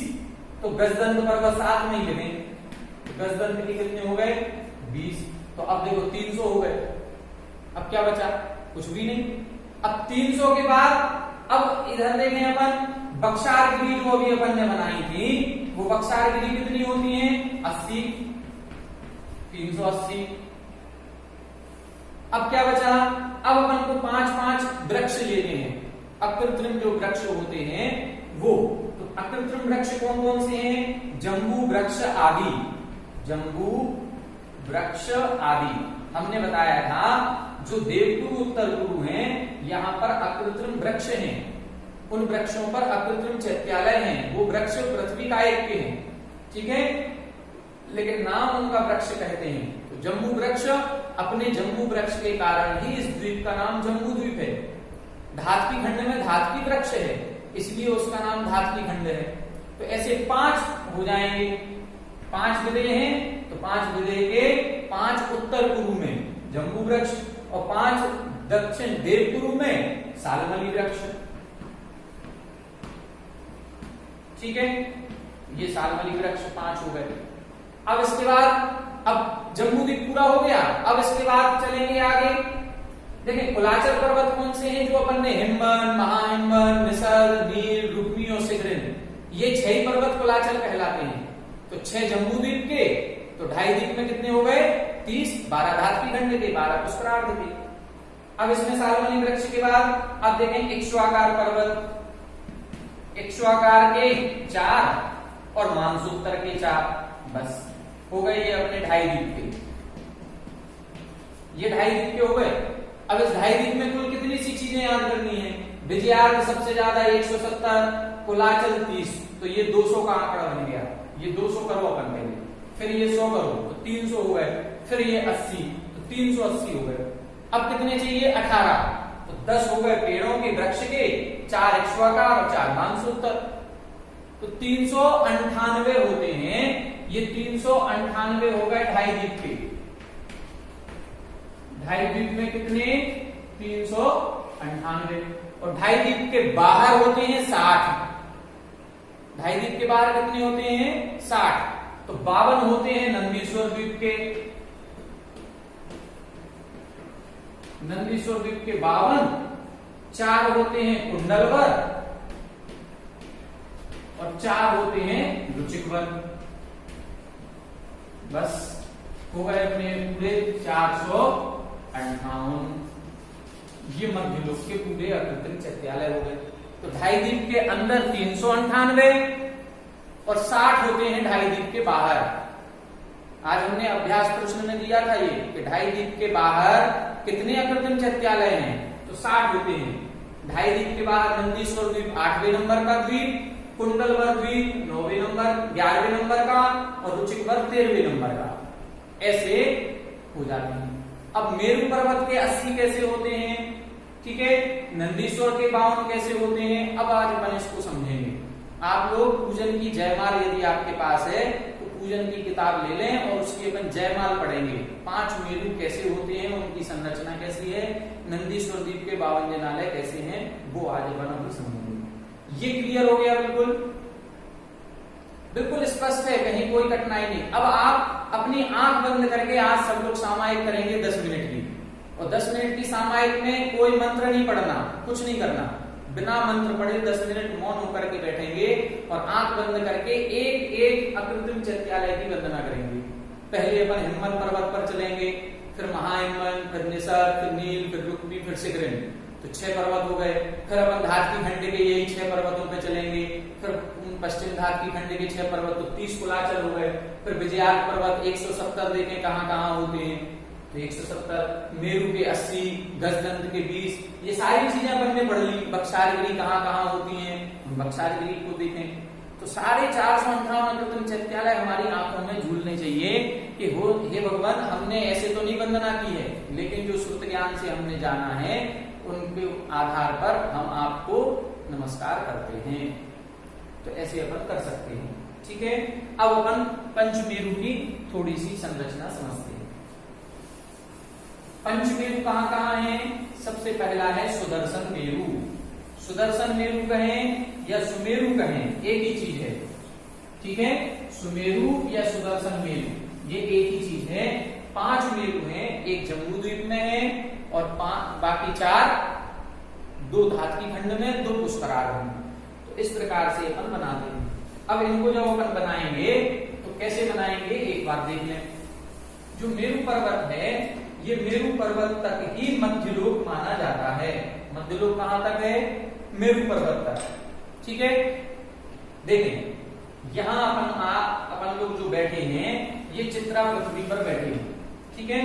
तो गजदंत पर्वत साथ में ही लेंगे। गजदंत के कितने हो गए? 20। तो अब देखो 300 हो गए। अब क्या बचा? कुछ भी नहीं। अब 300 के बाद अब इधर देखें अपन बक्सारगिरी जो अभी अपन ने बनाई थी, वो बक्सारगिरी कितनी होती है? 80। 380। अब क्या बचा? अब अपन को 5-5 वृक्ष लेने हैं। अकृत्रिम जो वृक्ष होते हैं वो, तो अकृत्रिम वृक्ष कौन कौन से हैं? जम्बू वृक्ष आदि। जम्बू वृक्ष आदि हमने बताया था। जो देवगुरु उत्तर गुरु हैं यहाँ पर अकृत्रिम वृक्ष हैं, उन वृक्षों पर अकृत्रिम चैत्यालय हैं। वो वृक्ष पृथ्वी का एक के हैं, ठीक है, लेकिन नाम उनका वृक्ष कहते हैं। तो जम्बू वृक्ष अपने जम्बू वृक्ष के कारण ही इस द्वीप का नाम जम्बू द्वीप है। धातकी खंड में धातकी वृक्ष है, इसलिए उसका नाम धातकी खंड है। तो ऐसे 5 हो जाएंगे। 5 विलेय हैं, तो 5 विलेय के 5 उत्तर पूर्व में जम्बू वृक्ष और 5 दक्षिण देवपुरु में सालमली वृक्ष, ठीक है। ये सालमली वृक्ष 5 हो गए। अब इसके बाद अब जम्बूद्वीप पूरा हो गया। अब इसके बाद चलेंगे आगे। देखिए कुलाचल पर्वत कौन से हैं? जो अपन ने हिमवन, महाहिमवन, निसर, नील, रुक्मी और सिगरिन, ये 6 पर्वत कुलाचल कहलाते हैं। तो 6 जम्बूद्वीप के, तो 2.5 द्वीप में कितने हो गए? 30। 12 धातकी खंड के, 12 पुष्करार्ध के। अब इसमें सालमली वृक्ष के बाद अब देखें इक्ष्वाकार पर्वत। इक्ष्वाकार के 4 और मानसूत्तर के 4, बस हो गए ये अपने 2.5 द्वीप के। ये 2.5 द्वीप के हो गए। अब इस 2.5 द्वीप में कुल कितनी सी चीजें याद करनी है? विजयार्क सबसे ज्यादा 170, कुलाचल 30, तो ये 200 का आंकड़ा बन गया। ये 200 करो अपन पहले, फिर ये 100 करो तो 300 हो गए, फिर ये 80, तो 380 हो गए। अब कितने चाहिए? 18। तो 10 हो गए पेड़ों के, वृक्ष के, 4 इक्ष्वाकार और 4 मांसोत्तर। तो 398 होते हैं। ये 398 हो गए ढाई द्वीप के। ढाई द्वीप में कितने? 398। और ढाई द्वीप के बाहर होते हैं 60। ढाई द्वीप के बाहर कितने होते हैं? 60। तो 52 होते हैं नंदीश्वर द्वीप के। नंदीश्वर द्वीप के 52, 4 होते हैं कुंडलवर और 4 होते हैं रुचिकवर। बस हो गए अपने पूरे 458। ये मध्यलोक के पूरे अकृत्रिम चैत्यालय हो गए। तो ढाई द्वीप के अंदर 398 और 60 होते हैं ढाई द्वीप के बाहर। आज हमने अभ्यास प्रश्न में दिया था ये कि ढाई द्वीप के बाहर कितने अकृत्रिम चैत्यालय हैं? तो 60 होते हैं। ढाई द्वीप के बाहर नंदीश्वर द्वीप 8वें नंबर का द्वीप, कुंडलवर द्वीप 9वें नंबर 11वें नंबर का और रुचिकवर 13वें नंबर का। ऐसे हो जाते हैं। अब मेरू पर्वत के 80 कैसे होते हैं? ठीक है, नंदीश्वर के 52 कैसे होते हैं? अब आज अपन इसको समझेंगे। आप लोग पूजन की जयमाल यदि आपके पास है तो पूजन की किताब ले लें और उसकी अपन जयमाल पढ़ेंगे। 5 मेरू कैसे होते हैं, उनकी संरचना कैसी है, नंदीश्वर द्वीप के 52 जनालय कैसे हैं, वो आज अपन अभी समझेंगे। ये क्लियर हो गया? बिल्कुल बिल्कुल स्पष्ट है, कहीं कोई कठिनाई नहीं। अब आप अपनी आंख बंद करके आज सब लोग सामायिक करेंगे 10 मिनट की। और 10 मिनट की सामायिक में कोई मंत्र नहीं पढ़ना, कुछ नहीं करना, बिना मंत्र पढ़े 10 मिनट मौन होकर के बैठेंगे और आंख बंद करके एक एक अकृत्रिम चैत्यालय की वंदना करेंगे। पहले अपन हिम्मत पर्वत पर चलेंगे, फिर महाहिमन, फिर निसर्ग, फिर नील, फिर रुक्मी, फिर शिखरिन। तो 6 पर्वत हो गए। फिर अपन धातकी खंड के यही 6 पर्वतों पे चलेंगे। फिर पश्चिम धातकी खंड के 6 पर्वत, तो 30 कुलाचल हो गए। फिर विजयार्क पर्वत 170 देखें कहाँ कहाँ होते हैं, तो 170। मेरू के 80, गजदंत के 20, ये सारी चीजें अपन ने पढ़ ली। बक्सारगिरी कहाँ कहाँ होती हैं, बक्सारगिरी को देखें। तो सारे 458 अकृत्रिम चैत्यालय हमारी आंखों में झूलने चाहिए कि हे भगवान, हमने ऐसे तो नहीं वंदना की है, लेकिन जो श्रुत ज्ञान से हमने जाना है उनके आधार पर हम आपको नमस्कार करते हैं। तो ऐसे अपन कर सकते हैं। ठीक है, अब अपन पंचमेरु की थोड़ी सी संरचना समझते हैं। पंचमेरु कहाँ कहाँ है? सबसे पहला है सुदर्शन मेरु। सुदर्शन मेरु कहें या सुमेरु कहें, एक ही चीज है। ठीक है, सुमेरु या सुदर्शन मेरु ये एक ही चीज है। 5 मेरु हैं, एक जम्बू द्वीप में है और बाकी 4 2 धातकी खंड में, 2 पुष्करार्ध में। तो इस प्रकार से अपन बनाते हैं। अब इनको जब अपन बनाएंगे तो कैसे बनाएंगे एक बार देख लें। जो मेरु पर्वत है, ये मेरु पर्वत तक ही मध्यलोक माना जाता है। मध्यलोक कहां तक है? मेरु पर्वत तक। ठीक है, देखें यहां अपन लोग जो बैठे हैं ये चित्रा पृथ्वी पर बैठे हैं। ठीक है,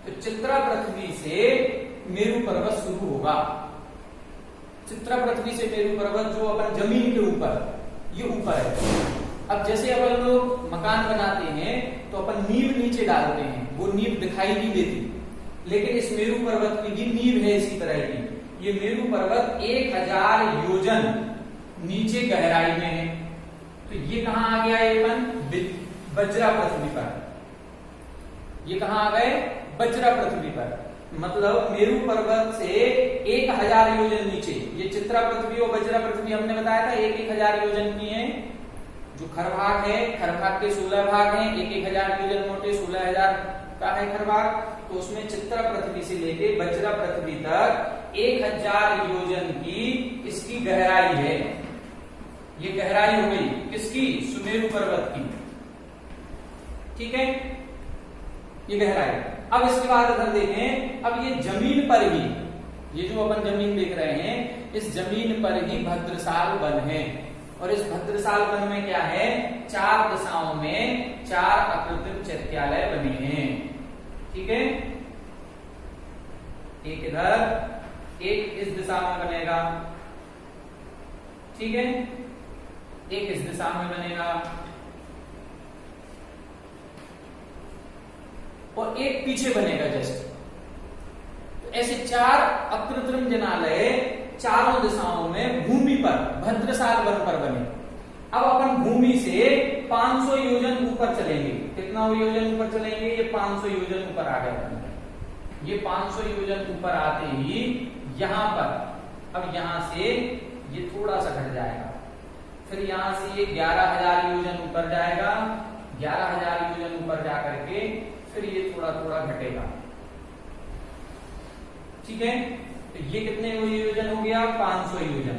तो चित्रा पृथ्वी से मेरु पर्वत शुरू होगा। चित्रा पृथ्वी से मेरु पर्वत जो अपन जमीन के ऊपर, ये ऊपर है। अब जैसे अपन लोग मकान बनाते हैं तो अपन नींव नीचे डालते हैं, वो नींव दिखाई नहीं देती, लेकिन इस मेरु पर्वत की भी नींव है इसी तरह की। ये मेरु पर्वत 1000 योजन नीचे गहराई में है। तो ये कहां आ गया? अपन वज्रा पृथ्वी पर। ये कहां आ गए? वज्रा पृथ्वी पर। मतलब मेरु पर्वत से 1000 योजन नीचे। ये चित्रा पृथ्वी और वज्रा पृथ्वी हमने बताया था 1000 योजन की है। जो खरभाग है, खरभाग के 16 भाग हैं, 1000 योजन मोटे, 16000 का है खरभाग। तो उसमें चित्रा पृथ्वी से लेके वज्रा पृथ्वी तक 1000 योजन की इसकी गहराई है। ये गहराई हो गई किसकी? सुमेरु पर्वत की। ठीक है, ये गहराई। अब इसके बाद अगर देखें, अब ये जमीन पर ही, ये जो अपन जमीन देख रहे हैं, इस जमीन पर ही भद्रसाल वन है। और इस भद्रसाल वन में क्या है? 4 दिशाओं में 4 अकृत्रिम चैत्यालय बने हैं। ठीक है, एक इधर, एक इस दिशा में बनेगा। ठीक है, एक इस दिशा में बनेगा और एक पीछे बनेगा जस्ट। ऐसे 4 अकृत्रिम जिनालय चारों दिशाओं में भूमि पर भद्रसाल वन पर बने। अब अपन भूमि से 500 योजन ऊपर चलेंगे। कितना योजन ऊपर चलेंगे? ये 500 योजन ऊपर आ गए। ये 500 योजन ऊपर आते ही यहां पर, अब यहां से ये थोड़ा सा घट जाएगा, फिर यहां से ये 11,000 योजन ऊपर जाएगा। 11,000 योजन ऊपर जाकर के फिर ये थोड़ा थोड़ा घटेगा। ठीक है, तो ये कितने योजन हो गया? 500 योजन।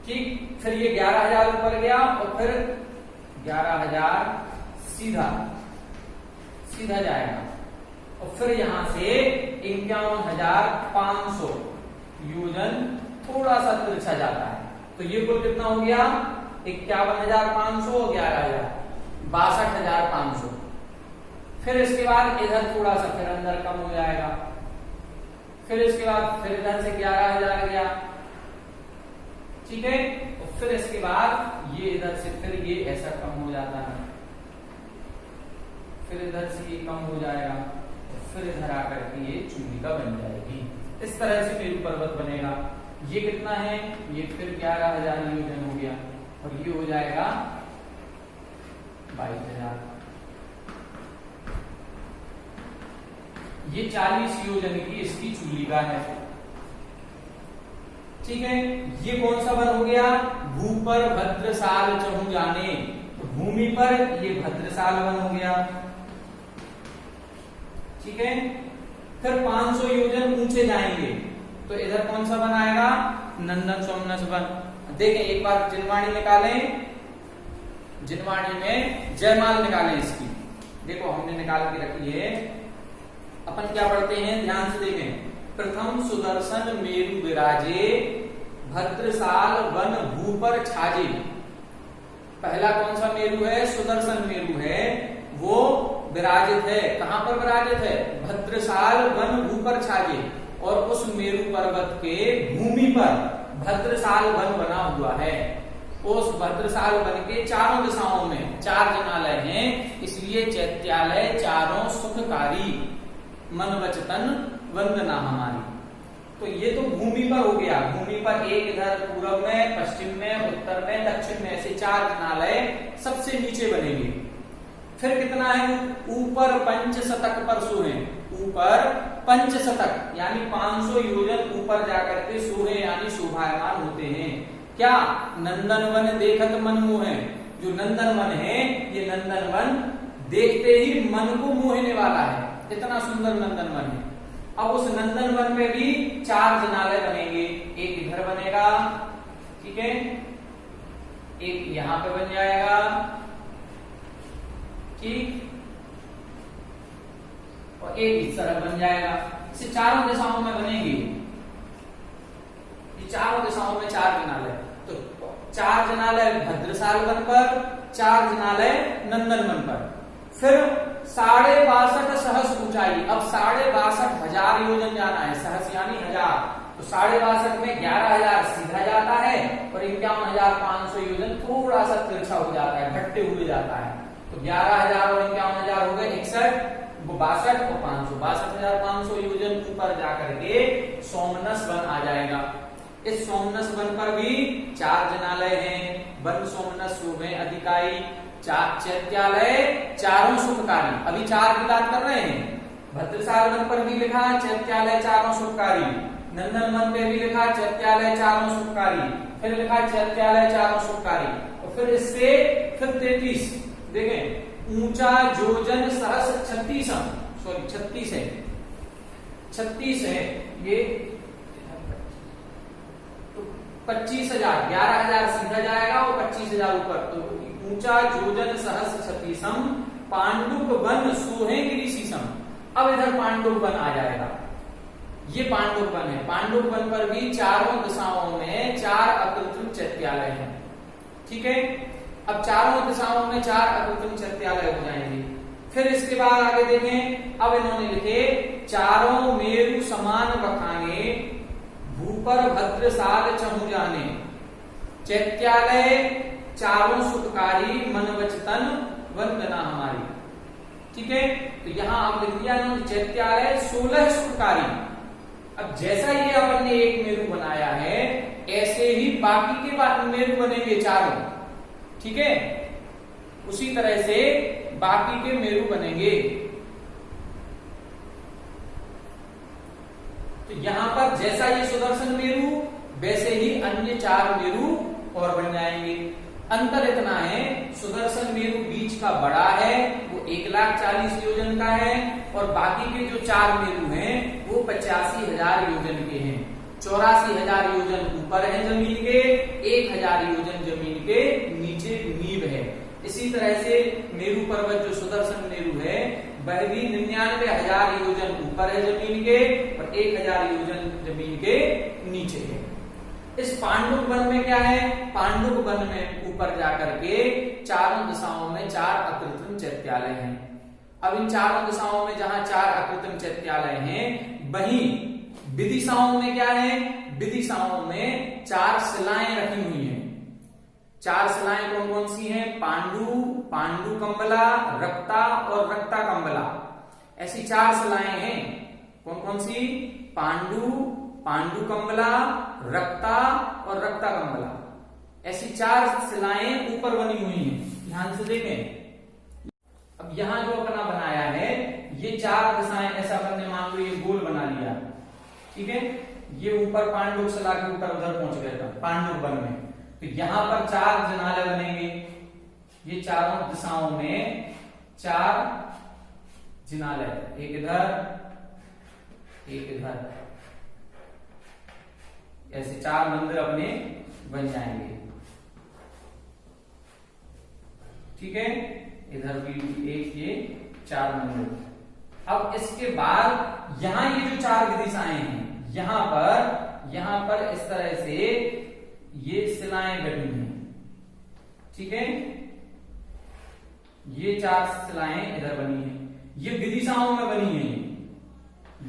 ठीक, फिर ये 11,000 ऊपर गया और फिर 11,000 सीधा सीधा जाएगा और फिर यहां से 51,500 योजन थोड़ा सा तिरछा जाता है। तो ये कुल कितना हो गया? 51,500 और 11,000, 62,500। फिर इसके बाद इधर थोड़ा सा फिर अंदर कम हो जाएगा। फिर इसके बाद फिर इधर से 11,000 गया। ठीक है, और फिर इसके बाद ये इधर से फिर ये ऐसा कम हो जाता है, फिर इधर से ये कम हो जाएगा और फिर इधर आकर के ये चूलिका बन जाएगी। इस तरह से मेरू पर्वत बनेगा। ये कितना है? ये फिर 11,000 योजन हो गया और ये हो जाएगा 22,000। ये 40 योजन की इसकी चूलिका है। ठीक है, ये कौन सा वन हो गया? भूपर भद्रसाल चहु जाने। तो भूमि पर ये भद्रसाल वन हो गया। ठीक है, फिर 500 योजन ऊंचे जाएंगे तो इधर कौन सा वन आएगा? नंदन सोमनस वन। देखें एक बार जिनवाणी निकालें, जिनवाणी में जयमाल निकालें इसकी। देखो हमने निकाल के रखी है। अपन क्या पढ़ते हैं, ध्यान से देखें। प्रथम सुदर्शन मेरु विराजे, भद्रसाल वन भूपर छाजे। पहला कौन सा मेरु है? सुदर्शन मेरु है, वो विराजित है। कहां पर विराजित है? भद्रसाल वन भूपर छाजे। और उस मेरु पर्वत के भूमि पर भद्रसाल वन बना हुआ है। उस भद्रसाल वन के चारों दिशाओं में 4 जिनालय हैं, इसलिए चैत्यालय चारों सुखकारी, मन वचतन वंदना हमारी। तो ये तो भूमि पर हो गया। भूमि पर एक इधर पूर्व में, पश्चिम में, उत्तर में, दक्षिण में, ऐसे 4 जिनालय सबसे नीचे बनेंगे। फिर कितना है? ऊपर पंचशतक पर सोहे। ऊपर पंचशतक यानी 500 योजन ऊपर जाकर के सोहे यानी शोभायमान होते हैं। क्या? नंदन वन देखत मन मोहे। जो नंदन वन है, ये नंदन वन देखते ही मन को मोहने वाला है। इतना सुंदर नंदन वन है। अब उस नंदन वन में भी 4 जिनालय बनेंगे। एक इधर बनेगा, ठीक है, एक यहां पे बन जाएगा, ठीक, और एक इस तरह बन जाएगा। इसे चारों दिशाओं में बनेंगे। ये चारों दिशाओं में 4 जिनालय। तो 4 जिनालय भद्रसाल वन पर, 4 जिनालय नंदन वन पर। फिर 62.5 सहस ऊंचाई। अब 62,500 योजन जाना है। सहस यानी 1000। तो 62.5 में 11,000 सीधा जाता है और 51,500 योजन थोड़ा सा तिरछा हो जाता है, घटते हुए जाता है। तो 11,000 और 51,000 हो गए 61, 62 और 500, 62,500 योजन ऊपर जाकर के सोमनस वन आ जाएगा। इस सोमनस वन पर भी 4 जिनालय हैं। वन सोमनस शोभे अधिकाई, चैत्यालय चारों सुखकारी। अभी 4 की बात कर रहे हैं। भद्रसाल वन पर भी लिखा चैत्यालय चारों सुखकारी। नंदन वन पे भी लिखा चैत्यालय चारों सुखकारी। फिर लिखा चैत्यालय चारों सुखकारी। और फिर इससे फिर 33 देखें, ऊंचा जोजन सहस 36 है, 36 है ये। 25,000, 11,000 सीधा जाएगा और 25,000 ऊपर। तो ऊंचा जोजन सहस 36 पांडुप वन सोहे गिरीशीसम। अब इधर पांडुप वन आ जाएगा। ये पांडुप वन है। पांडुप वन पर भी चारों दिशाओं में 4 अकृत्रिम चैत्यालय हैं। ठीक है, अब चारों दिशाओं में 4 अकृत्रिम चैत्यालय हो जाएंगे। फिर इसके बाद आगे देखें। अब इन्होंने लिखे चारों मेरु समान बखाने, भूपर भद्रसाल चहु जाने। चैत्यालय चारों सुखकारी, मन वचतन वंदना हमारी। ठीक है, तो यहां आप लिख दिया चैत्यालय 16 सुखकारी। अब जैसा ये अपन ने एक मेरू बनाया है, ऐसे ही बाकी के मेरू बनेंगे चारों, ठीक है, उसी तरह से बाकी के मेरू बनेंगे। तो यहां पर जैसा ये सुदर्शन मेरू, वैसे ही अन्य 4 मेरू और बन जाएंगे। अंतर इतना है, सुदर्शन मेरू बीच का बड़ा है, वो 1,40,000 योजन का है, और बाकी के जो 4 मेरू हैं वो 85,000 योजन के हैं। 84,000 योजन ऊपर है जमीन के, 1,000 योजन जमीन के नीचे नींव है। इसी तरह से मेरू पर्वत जो सुदर्शन मेरू है, वह भी 99,000 योजन ऊपर है जमीन के, और 1,000 योजन जमीन के नीचे है। इस पांडुक वन में क्या है, पांडुक वन में ऊपर जाकर के चारों दिशाओं में 4 अकृत्रिम चैत्यालय हैं। अब इन चारों दिशाओं में जहां 4 अकृत्रिम चैत्यालय हैं, वहीं विदिशाओं में क्या है, विदिशाओं में 4 शिलाएं रखी हुई हैं। 4 शिलाएं कौन कौन सी हैं, पांडु, पांडु कंबला, रक्ता और रक्ता कंबला, ऐसी 4 शिलाएं हैं। कौन कौन सी, पांडु, पांडु कंबला, रक्ता और रक्ता कंबला, ऐसी 4 शिलाएं ऊपर बनी हुई हैं। ध्यान से देखें। अब यहां जो अपना बनाया है, ये 4 दिशाएं, ऐसा अपन ने मान लो ये गोल बना लिया, ठीक है, ये ऊपर पांडुक शिला के ऊपर उधर पहुंच गया था पांडुक वन में। तो यहां पर 4 जिनालय बनेंगे। ये चारों दिशाओं में 4 जिनालय, एक इधर एक इधर, ऐसे 4 मंदिर अपने बन जाएंगे, ठीक है, इधर भी एक, ये 4 मंदिर। अब इसके बाद यहां ये जो 4 दिशाएं हैं, यहां पर इस तरह से ये शिलाएं बनी हैं, ठीक है, ये 4 शिलाएं इधर बनी हैं, ये विदिशाओं में बनी है,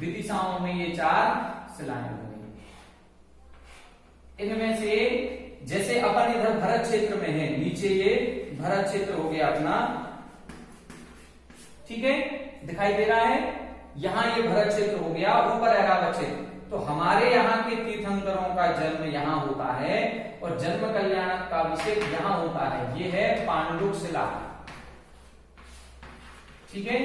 विदिशाओं में ये 4 शिलाएं बनी। इनमें से जैसे अपन इधर भरत क्षेत्र में है, नीचे ये भरत क्षेत्र हो गया अपना, ठीक है, दिखाई दे रहा है, यहां ये भरत क्षेत्र हो गया, ऊपर ऐरावत क्षेत्र। तो हमारे यहाँ के तीर्थंकरों का जन्म यहाँ होता है, और जन्म कल्याणक का अभिषेक यहाँ होता है। ये है पांडुक शिला, ठीक है।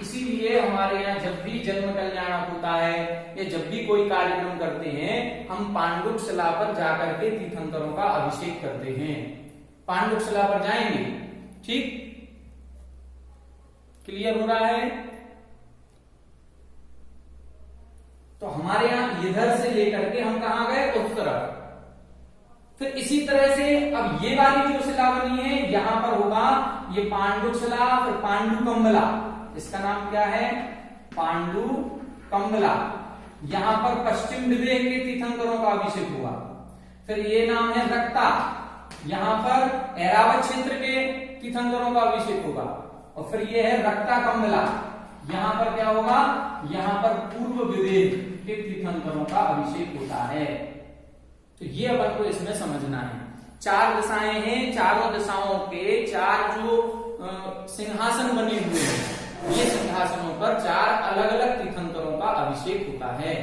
इसीलिए हमारे यहाँ जब भी जन्म कल्याणक होता है या जब भी कोई कार्यक्रम करते हैं, हम पांडुक शिला पर जाकर के तीर्थंकरों का अभिषेक करते हैं। पांडुक शिला पर जाएंगे, ठीक, क्लियर हो रहा है। तो हमारे यहां इधर से लेकर के हम कहां गए, उस तरफ। फिर इसी तरह से अब ये वाली जो शिला बनी है, यहां पर होगा ये पांडुक शिला, फिर पांडु कंबला, इसका नाम क्या है, पांडु कंबला। यहां पर पश्चिम विदेह के तीर्थंकरों का अभिषेक हुआ। फिर ये नाम है रक्ता, यहां पर ऐरावत क्षेत्र के तीर्थंकरों का अभिषेक होगा। और फिर ये है रक्ता कंबला, यहां पर क्या होगा, यहां पर पूर्व विदेह के तीर्थंकरों का अभिषेक होता है। तो ये अपन को इसमें समझना है। 4 दिशाएं हैं, चारों दिशाओं के 4 जो सिंहासन बने हुए हैं, ये सिंहासनों पर 4 अलग अलग तीर्थंकरों का अभिषेक होता है,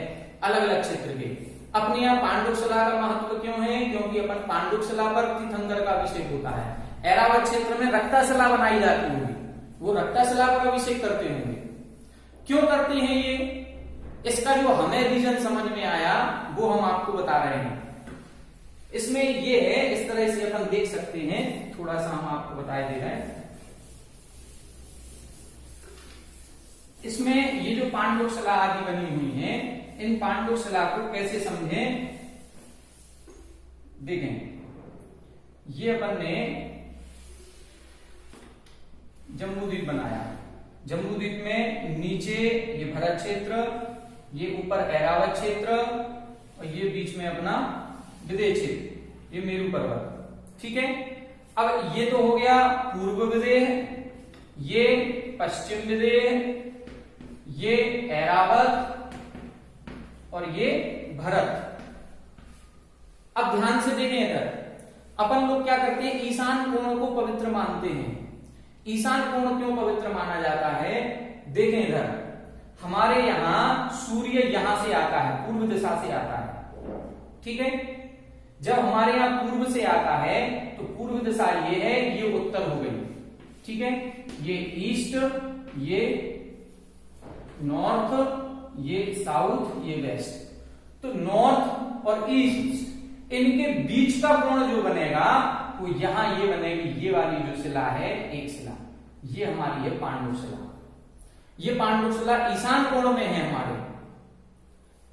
अलग अलग क्षेत्र के। अपने यहाँ पांडुक शिला का महत्व क्यों है, क्योंकि अपन पांडुक शिला पर तीर्थंकर का अभिषेक होता है। ऐरावत क्षेत्र में रक्ता शिला बनाई जाती होगी, वो रक्ता शिला पर अभिषेक करते होंगे। क्यों करते हैं ये, इसका जो हमें रीजन समझ में आया वो हम आपको बता रहे हैं। इसमें ये है, इस तरह से अपन देख सकते हैं, थोड़ा सा हम आपको बता दे रहे हैं। इसमें ये जो पांडुक शिला आदि बनी हुई है, इन पांडुक शिला को कैसे समझें, देखें। ये अपन ने जम्बूद्वीप बनाया, जम्बूद्वीप में नीचे ये भरत क्षेत्र, ये ऊपर ऐरावत क्षेत्र, और ये बीच में अपना विदेह क्षेत्र, ये मेरू पर्वत, ठीक है। अब ये तो हो गया पूर्व विदेह, ये पश्चिम विदेह, ये ऐरावत और ये भरत। अब ध्यान से देखें, इधर अपन लोग क्या करते हैं, ईशान कोणों को पवित्र मानते हैं। ईशान कोण क्यों पवित्र माना जाता है? देखें इधर, हमारे यहां सूर्य यहां से आता है, पूर्व दिशा से आता है, ठीक है। जब हमारे यहां पूर्व से आता है तो पूर्व दिशा ये है, ये उत्तर हो गई, ठीक है। ये ईस्ट, ये नॉर्थ, ये साउथ, ये वेस्ट। तो नॉर्थ और ईस्ट, इनके बीच का कोण जो बनेगा वो यहां ये बनेगी, ये वाली जो शिला है, एक शिला, ये हमारी है पांडव शिला। ये पांडव शिला ईशान कोण में है हमारे।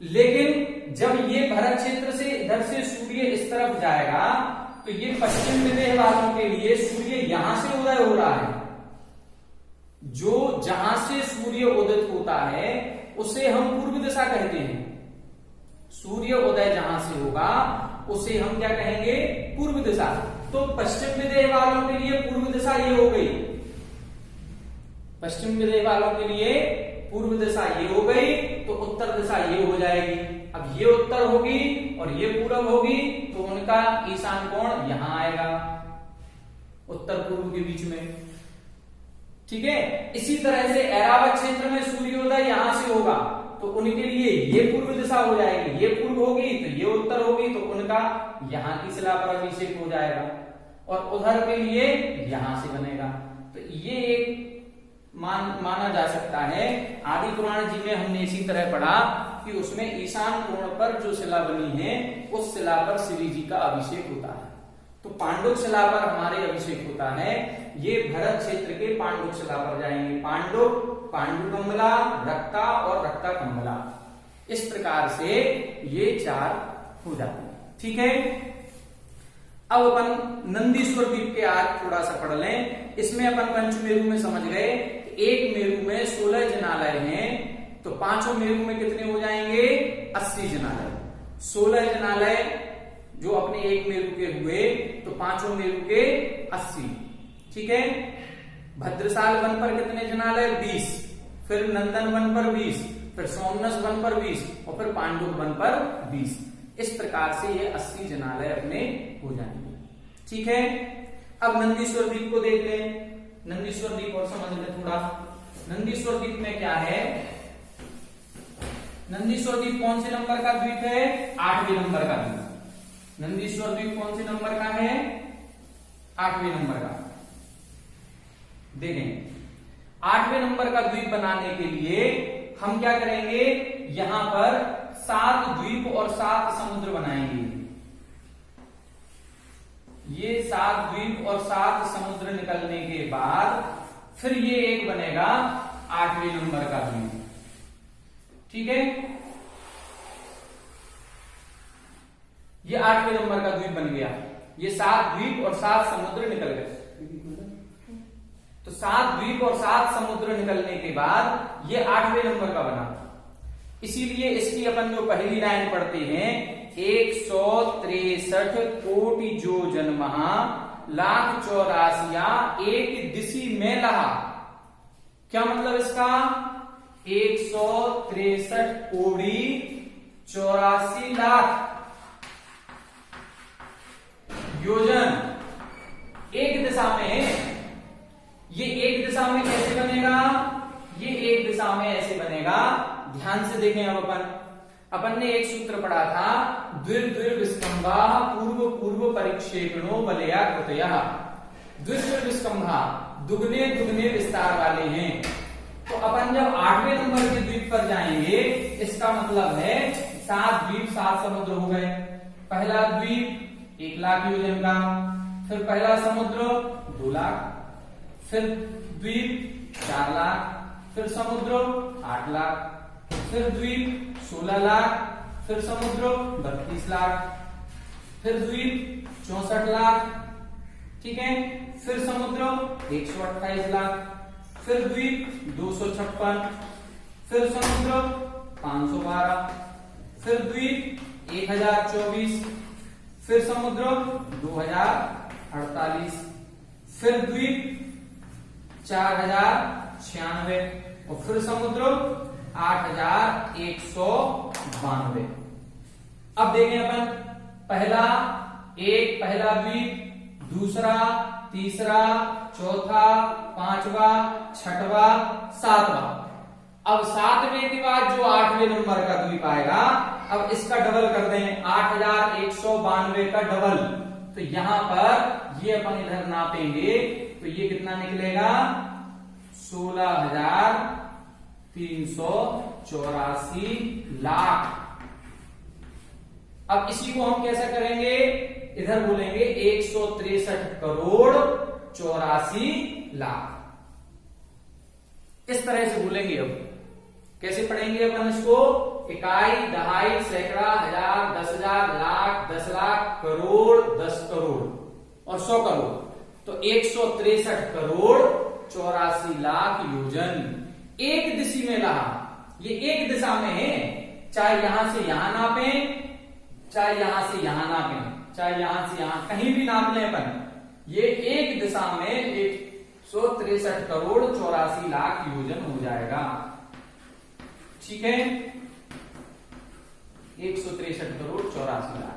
लेकिन जब ये भरत क्षेत्र से इधर से सूर्य इस तरफ जाएगा तो ये पश्चिम विदेह वालों के लिए सूर्य यहां से उदय हो रहा है। जो जहां से सूर्य उदित होता है उसे हम पूर्व दिशा कहते हैं। सूर्य उदय जहां से होगा उसे हम क्या कहेंगे? पूर्व दिशा। तो पश्चिम विदेह वालों के लिए पूर्व दिशा ये हो गई, पश्चिम विदेह वालों के लिए पूर्व दिशा ये हो गई, तो उत्तर दिशा ये हो जाएगी। अब ये उत्तर होगी और ये पूरब होगी, तो उनका ईशान कोण यहां आएगा, उत्तर पूर्व के बीच में, ठीक है। इसी तरह से ऐरावत क्षेत्र में सूर्योदय यहां से होगा तो उनके लिए ये पूर्व दिशा हो जाएगी, ये पूर्व होगी तो ये उत्तर होगी, तो उनका यहां की शिला पर अभिषेक हो जाएगा, और उधर के लिए यहां से बनेगा। तो ये एक माना जा सकता है। आदि पुराण जी में हमने इसी तरह पढ़ा कि उसमें ईशान कोण पर जो शिला बनी है उस शिला पर श्री जी का अभिषेक होता है। तो पांडुक शिला पर हमारे अभिषेक होता है। ये भरत क्षेत्र के पांडुक शिला पर जाएंगे। पांडुक, पांडुकंबला, रक्ता और रक्ता कंबला, इस प्रकार से ये चार हो जाते हैं, ठीक है। अब अपन नंदीश्वर द्वीप के आज थोड़ा सा पढ़ लें। इसमें अपन पंचमेरु में समझ गए, एक मेरु में 16 जनालय हैं, तो पांचों मेरु में कितने हो जाएंगे? 80 जनालय। 16 जनालय जो अपने एक मेरु के हुए, तो पांचों मेरु के 80, ठीक है। भद्रसाल वन पर कितने जनालय? 20, फिर नंदन वन पर 20, फिर सोमनस वन पर 20 और फिर पांडुक वन पर 20। इस प्रकार से ये 80 जनालय अपने हो जाएंगे, ठीक है। अब नंदीश्वर द्वीप को देख लें। नंदीश्वर द्वीप और समझ लें थोड़ा। नंदीश्वर द्वीप में क्या है? नंदीश्वर द्वीप कौन से नंबर का द्वीप है? 8वें नंबर का द्वीप। नंदीश्वर द्वीप कौन से नंबर का है? 8वें नंबर का। देखें, 8वें नंबर का द्वीप बनाने के लिए हम क्या करेंगे? यहां पर 7 द्वीप और 7 समुद्र बनाएंगे। ये 7 द्वीप और 7 समुद्र निकलने के बाद फिर ये एक बनेगा 8वें नंबर का द्वीप, ठीक है। ये 8वें नंबर का द्वीप बन गया। ये 7 द्वीप और 7 समुद्र निकल गए। तो 7 द्वीप और 7 समुद्र निकलने के बाद ये 8वें नंबर का बना। इसीलिए इसकी अपन जो पहली लाइन पढ़ते हैं, 163 कोटि जो जन्महा, लाख 84 एक दिशी में लहा। क्या मतलब इसका? 163 कोटि 84 लाख योजन एक दिशा में। ये एक दिशा में कैसे बनेगा? ये एक दिशा में ऐसे बनेगा। ध्यान से देखें। अब अपन ने एक सूत्र पढ़ा था, द्विर्द्विर्विस्तंभा पूर्व पूर्व परिक्षेपणो बलया कृतयः। द्विर्द्विर्विस्तंभा दुगने दुगने विस्तार वाले हैं। तो अपन जब 8वें नंबर के द्वीप पर जाएंगे, इसका मतलब है 7 द्वीप 7 समुद्र हो गए। पहला द्वीप 1 लाख योजन का, फिर पहला समुद्र 2 लाख, फिर द्वीप 4 लाख, फिर समुद्र 8 लाख, फिर द्वीप 16 लाख, फिर समुद्र 32 लाख, फिर द्वीप 64 लाख, ठीक है। फिर समुद्र 128 लाख, फिर द्वीप 256, फिर समुद्र 512, फिर द्वीप 1024, फिर समुद्र 2048, फिर द्वीप 4096 और फिर समुद्र 8192। अब देखें अपन, पहला द्वीप, दूसरा, तीसरा, चौथा, पांचवा, छठवा, सातवां। अब सातवें के बाद जो 8वें नंबर का द्वीप आएगा, अब इसका डबल कर दें, 8192 का डबल। तो यहां पर ये अपन इधर नापेंगे तो ये कितना निकलेगा, 16,384 लाख। अब इसी को हम कैसा करेंगे, इधर बोलेंगे 163 करोड़ 84 लाख। इस तरह से बोलेंगे। अब कैसे पढ़ेंगे अपन इसको, इकाई, दहाई, सैकड़ा, हजार, 10,000, लाख, 10 लाख, करोड़, 10 करोड़ और 100 करोड़। तो 163 करोड़ 84 लाख योजन एक दिशा में रहा। ये एक दिशा में है, चाहे यहां से यहां नापें, चाहे यहां से यहां नापें, चाहे यहां से यहां कहीं भी नाप लें अपन, ये एक दिशा में 163 करोड़ 84 लाख योजन हो जाएगा। ठीक है, 163 करोड़ 84 लाख।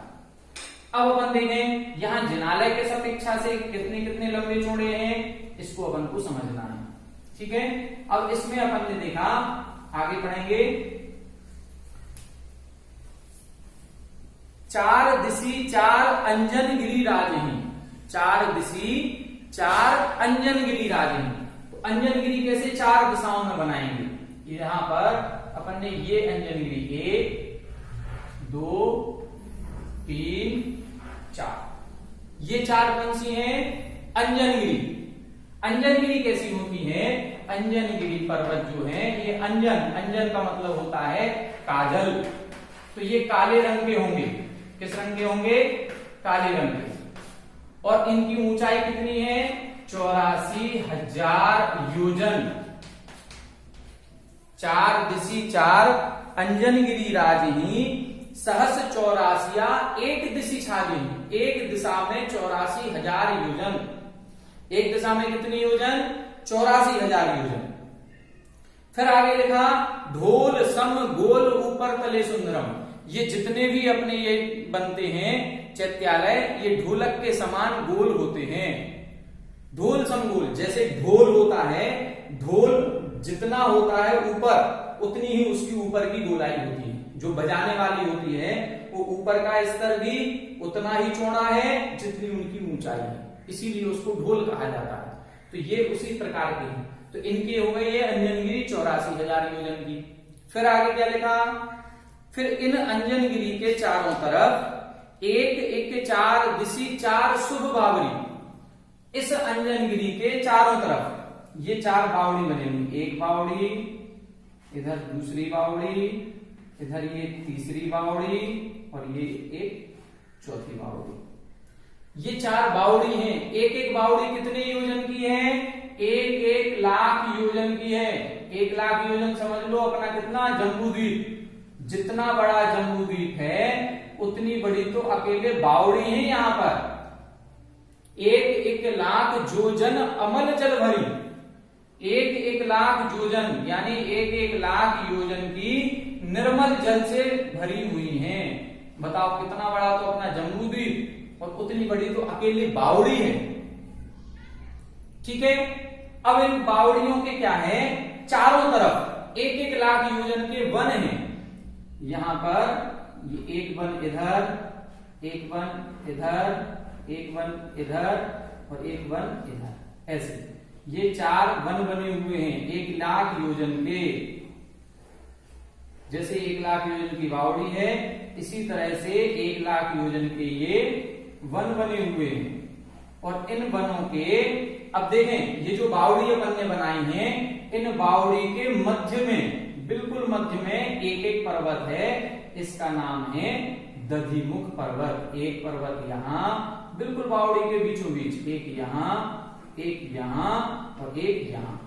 अब अपन देखें यहां जिनालय के अपेक्षा से कितने कितने लंबे चौड़े हैं, इसको अपन को समझना है। ठीक है, अब इसमें अपन ने देखा, आगे पढ़ेंगे, 4 दिशी 4 अंजन गिरिराज हैं। 4 दिशी 4 अंजन गिरिराज हैं। तो अंजन गिरी कैसे 4 दिशाओं में बनाएंगे, यहां पर अपन ने ये अंजन गिरी 1 2 3 4, ये 4 कौन सी हैं, अंजनगिरी। अंजनगिरी कैसी होती है, अंजनगिरी पर्वत जो है ये अंजन का मतलब होता है काजल। तो ये काले रंग के होंगे, किस रंग के होंगे, काले रंग के। और इनकी ऊंचाई कितनी है, 84,000 योजन। 4 दिशी 4 अंजनगिरी राजही सहस 84 एक दिशी छागी। एक दिशा में 84,000 योजन। एक दिशा में कितनी योजन, 84,000 योजन। फिर आगे लिखा, ढोल सम गोल ऊपर तले सुंदरम। ये जितने भी अपने ये बनते हैं चैत्यालय, ये ढोलक के समान गोल होते हैं। ढोल सम गोल, जैसे ढोल होता है, ढोल जितना होता है ऊपर, उतनी ही उसकी ऊपर की गोलाई होती है। जो बजाने वाली होती है वो ऊपर का स्तर भी उतना ही चौड़ा है जितनी उनकी ऊंचाई है, इसीलिए उसको ढोल कहा जाता है। तो ये उसी प्रकार के हैं। तो इनके हो गए ये अंजनगिरी 84,000 योजन की। फिर आगे क्या लिखा, फिर इन अंजनगिरी के चारों तरफ एक एक 4 दिशी 4 शुभ बावड़ी। इस अंजनगिरी के चारों तरफ ये 4 बावड़ी बनेंगी। एक बावड़ी, इधर दूसरी बावड़ी, इधर ये तीसरी बावड़ी और ये एक चौथी बावड़ी। ये 4 बावड़ी हैं। एक एक बावड़ी कितने योजन की है, 1 लाख योजन की है। 1 लाख योजन समझ लो अपना कितना, जम्बूद्वीप। जितना बड़ा जम्बूद्वीप है उतनी बड़ी तो अकेले बावड़ी है। यहां पर 1 लाख जोजन अमल जल भरी। 1 लाख जोजन यानी 1 लाख योजन की निर्मल जल से भरी हुई हैं। बताओ कितना बड़ा तो अपना जम्बूद्वीप और उतनी बड़ी तो अकेली बावड़ी है। ठीक है, अब इन बावड़ियों के क्या है, चारों तरफ 1 लाख योजन के वन हैं। यहां पर ये एक वन इधर, एक वन इधर, एक वन इधर और एक वन इधर, ऐसे ये 4 वन बने हुए हैं 1 लाख योजन के। जैसे 1 लाख योजन की बावड़ी है, इसी तरह से 1 लाख योजन के ये वन बने हुए हैं। और इन वनों के, अब देखें ये जो बावड़ी अपन ने बनाई है, इन बावड़ी के मध्य में, बिल्कुल मध्य में एक पर्वत है। इसका नाम है दधिमुख पर्वत। एक पर्वत यहां बिल्कुल बावड़ी के बीचों बीच, एक यहां, एक यहां और एक यहां।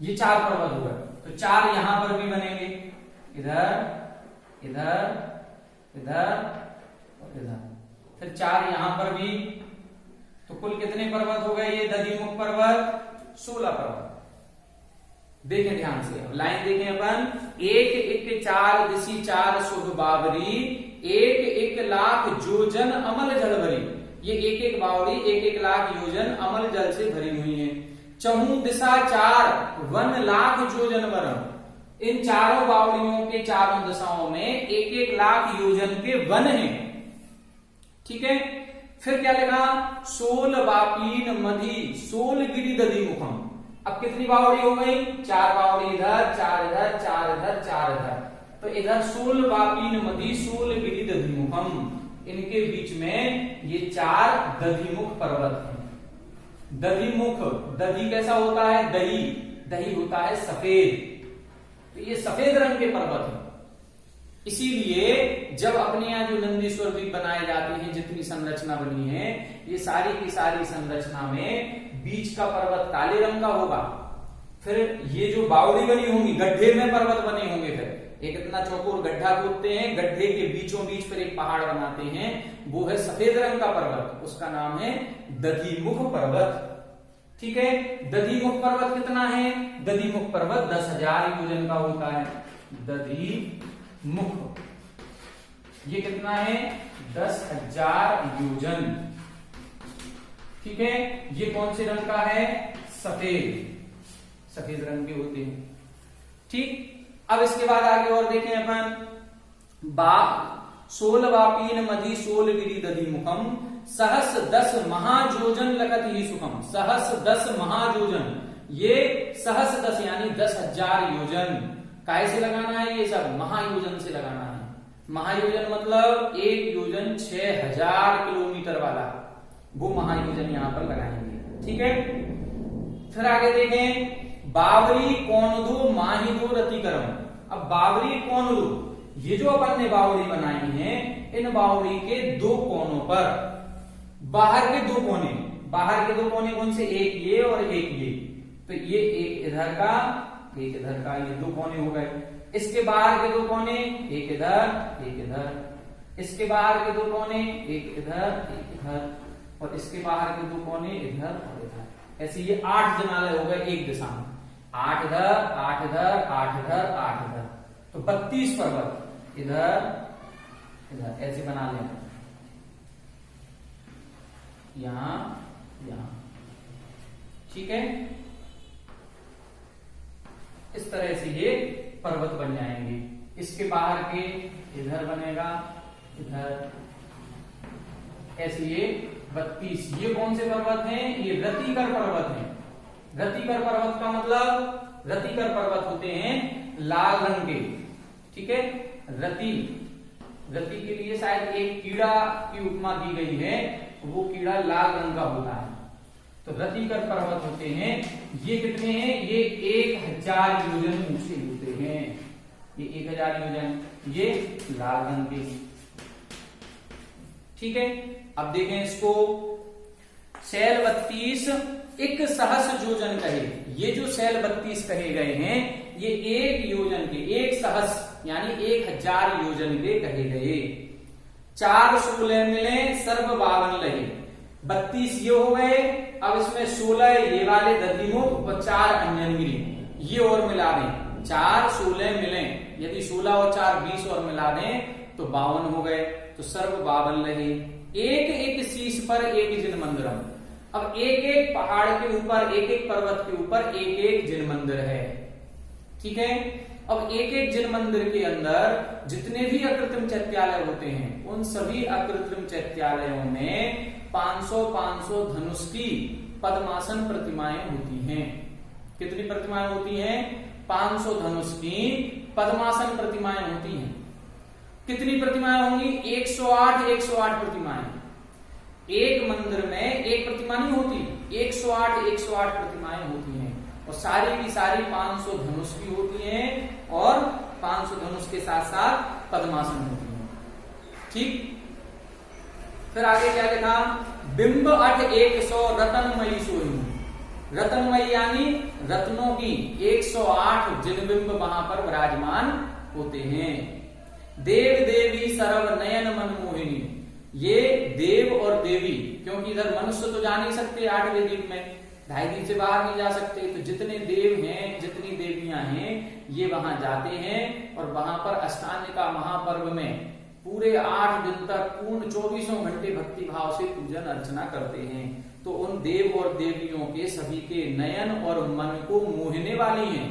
ये 4 पर्वत हुए। तो 4 यहां पर भी बनेंगे, इधर, इधर, इधर और इधर। फिर 4 यहां पर भी। तो कुल कितने पर्वत हो गए ये दधिमुख पर्वत, 16 पर्वत। देखें ध्यान से, लाइन देखें अपन, 1 4 दिशी 4 शुभ बावरी, 1 लाख जोजन अमल जल भरी। ये 1 बावड़ी 1 लाख योजन अमल जल से भरी हुई है। चहु दिशा चार वन लाख योजन वरम। इन चारों बावड़ियों के चारों दिशाओं में एक एक लाख योजन के वन हैं। ठीक है, फिर क्या लिखा, सोल वापीन मधी सोल गिरी दधी मुखम। अब कितनी बावड़ी हो गई, चार बावड़ी इधर, चार इधर, चार इधर, चार इधर, तो इधर सोल वापीन मधी सोल गिरी दधी मुखम, इनके बीच में ये चार दधिमुख पर्वत हैं। दधिमुख, दधी कैसा होता है, दही, दही होता है सफेद, तो ये सफेद रंग के पर्वत हैं। इसीलिए जब अपने यहाँ जो नंदीश्वर भी बनाए जाते हैं, जितनी संरचना बनी है, ये सारी की सारी संरचना में बीच का पर्वत काले रंग का होगा। फिर ये जो बावड़ी बनी होंगी, गड्ढे में पर्वत बने होंगे, फिर एक इतना चौकोर गड्ढा खोदते हैं, गड्ढे के बीचों बीच फिर एक पहाड़ बनाते हैं, वो है सफेद रंग का पर्वत, उसका नाम है दधिमुख पर्वत। ठीक है, दधिमुख पर्वत कितना है, दधिमुख पर्वत 10,000 योजन का होता है। दधिमुख ये कितना है, 10,000 योजन। ठीक है, ये कौन से रंग का है, सफेद, सफेद रंग के होते हैं। ठीक, अब इसके बाद आगे और देखें अपन, सोल वापीन मधी सोल गिरी दधी मुखम सहस 10 महायोजन लगत ही सुखम। सहस 10 महायोजन, ये सहस 10 यानी 10,000 योजन। काय से लगाना है, ये सब महायोजन से लगाना है। महायोजन मतलब एक योजन 6,000 किलोमीटर वाला, वो महायोजन यहां पर लगाएंगे। ठीक है, फिर आगे देखें, बावरी कौन दो माही दो रतिकरम। अब बावरी कौन दो, ये जो अपन ने बावड़ी बनाई है, इन बावड़ी के दो कोनों पर, बाहर के दो कोने, बाहर के दो कोने कौन से, एक ये और एक ये, तो ये एक इधर का एक इधर का, ये दो कोने हो गए। इसके बाहर के दो कोने, एक इधर एक इधर, इसके बाहर के दो कोने, एक इधर एक इधर, और इसके बाहर के दो कोने इधर और इधर। ऐसे ये 8 जनाले हो गए एक दिशा में, 8 इधर 8 इधर 8 इधर 8 इधर, तो 32 पर्वत इधर इधर ऐसे बना लें, यहां यहां। ठीक है, इस तरह से ये पर्वत बन जाएंगे। इसके बाहर के इधर बनेगा, इधर, ऐसे ये 32। ये कौन से पर्वत हैं, ये रतिकर पर्वत हैं। रतिकर पर्वत का मतलब, रतिकर पर्वत होते हैं लाल रंग के। ठीक है, रति, रति के लिए शायद एक कीड़ा की उपमा दी गई है, वो कीड़ा लाल रंग का होता है, तो रतिकर पर्वत होते हैं। ये कितने हैं, ये 1,000 योजन ऊंचे होते हैं, ये 1,000 योजन, ये लाल रंग के। ठीक है, अब देखें इसको, शैल 32 एक सहस योजन कहे। ये जो शैल 32 कहे गए हैं, ये एक योजन के, एक सहस यानी 1,000 योजन के कहे गए। 4 16 मिले सर्व 52 लगे, 32 ये हो गए। अब इसमें 16 ये वाले दधिमुख और 4 अंजनगिरी, ये और मिला दें, 4 16 मिले, यदि 16 और 4 20 और मिला दें तो 52 हो गए, तो सर्व 52 लगे। एक एक शीश पर एक जिन मंदिरम। अब एक एक पहाड़ के ऊपर, एक एक पर्वत के ऊपर एक एक जिन मंदिर है। ठीक है, अब एक एक जिन मंदिर के अंदर जितने भी अकृत्रिम चैत्यालय होते हैं, उन सभी अकृत्रिम चैत्यालयों में 500 धनुष की पद्मासन प्रतिमाएं होती हैं। कितनी प्रतिमाएं होती हैं, 500 धनुष की पद्मासन प्रतिमाएं होती हैं। कितनी प्रतिमाएं होंगी, 108 प्रतिमाएं। एक मंदिर में एक प्रतिमा नहीं होती, 108 प्रतिमाएं होती हैं, और सारी की सारी 500 धनुष की होती हैं, और 500 धनुष के साथ साथ पद्मासन होती हैं। ठीक, फिर आगे क्या लिखा, बिंब 100 रतनमयी सोई। रतनमयी यानी रत्नों की 108 जिन बिंब वहां पर विराजमान होते हैं। देव देवी सर्व नयन मनमोहिनी। ये देव और देवी, क्योंकि इधर मनुष्य तो जा नहीं सकते 8वें दिन में, 2.5 दिन से बाहर नहीं जा सकते, तो जितने देव हैं, जितनी देवियां हैं, ये वहां जाते हैं और वहां पर अष्टांगिका महापर्व में पूरे 8 दिन तक पूर्ण 24 घंटे भक्ति भाव से पूजन अर्चना करते हैं। तो उन देव और देवियों के सभी के नयन और मन को मोहने वाली हैं।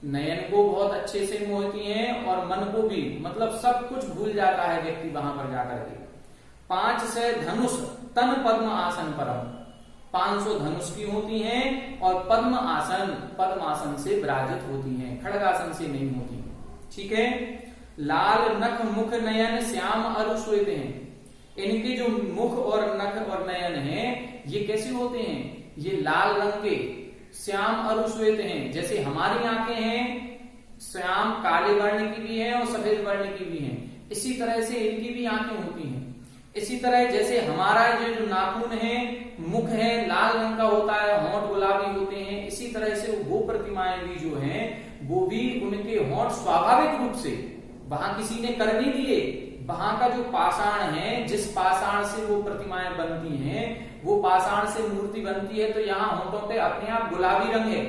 नयन को बहुत अच्छे से मोहती हैं और मन को भी, मतलब सब कुछ भूल जाता है व्यक्ति वहां पर जाकर के। 500 धनुष तन पद्म आसन परम, 500 धनुष की होती हैं और पद्म आसन से विराजित होती हैं, खड़गासन से नहीं होती। ठीक है। लाल नख मुख नयन श्याम अरु श्वेत हैं। इनके जो मुख और नख और नयन हैं ये कैसे होते हैं? ये लाल रंग के, श्याम अरु श्वेत हैं। जैसे हमारी आंखें हैं, श्याम काले वर्ण की भी है और सफेद वर्ण की भी है, इसी तरह से इनकी भी आंखें होती हैं। इसी तरह जैसे हमारा जो नाखून है, मुख है, लाल रंग का होता है, होंठ गुलाबी होते हैं, इसी तरह से वो प्रतिमाएं भी जो हैं वो भी उनके होंठ स्वाभाविक रूप से, वहां किसी ने कर नहीं दिए, वहां का जो पाषाण है, जिस पाषाण से वो प्रतिमाएं बनती हैं, वो पाषाण से मूर्ति बनती है, तो यहाँ होंठों पे अपने आप गुलाबी रंग है,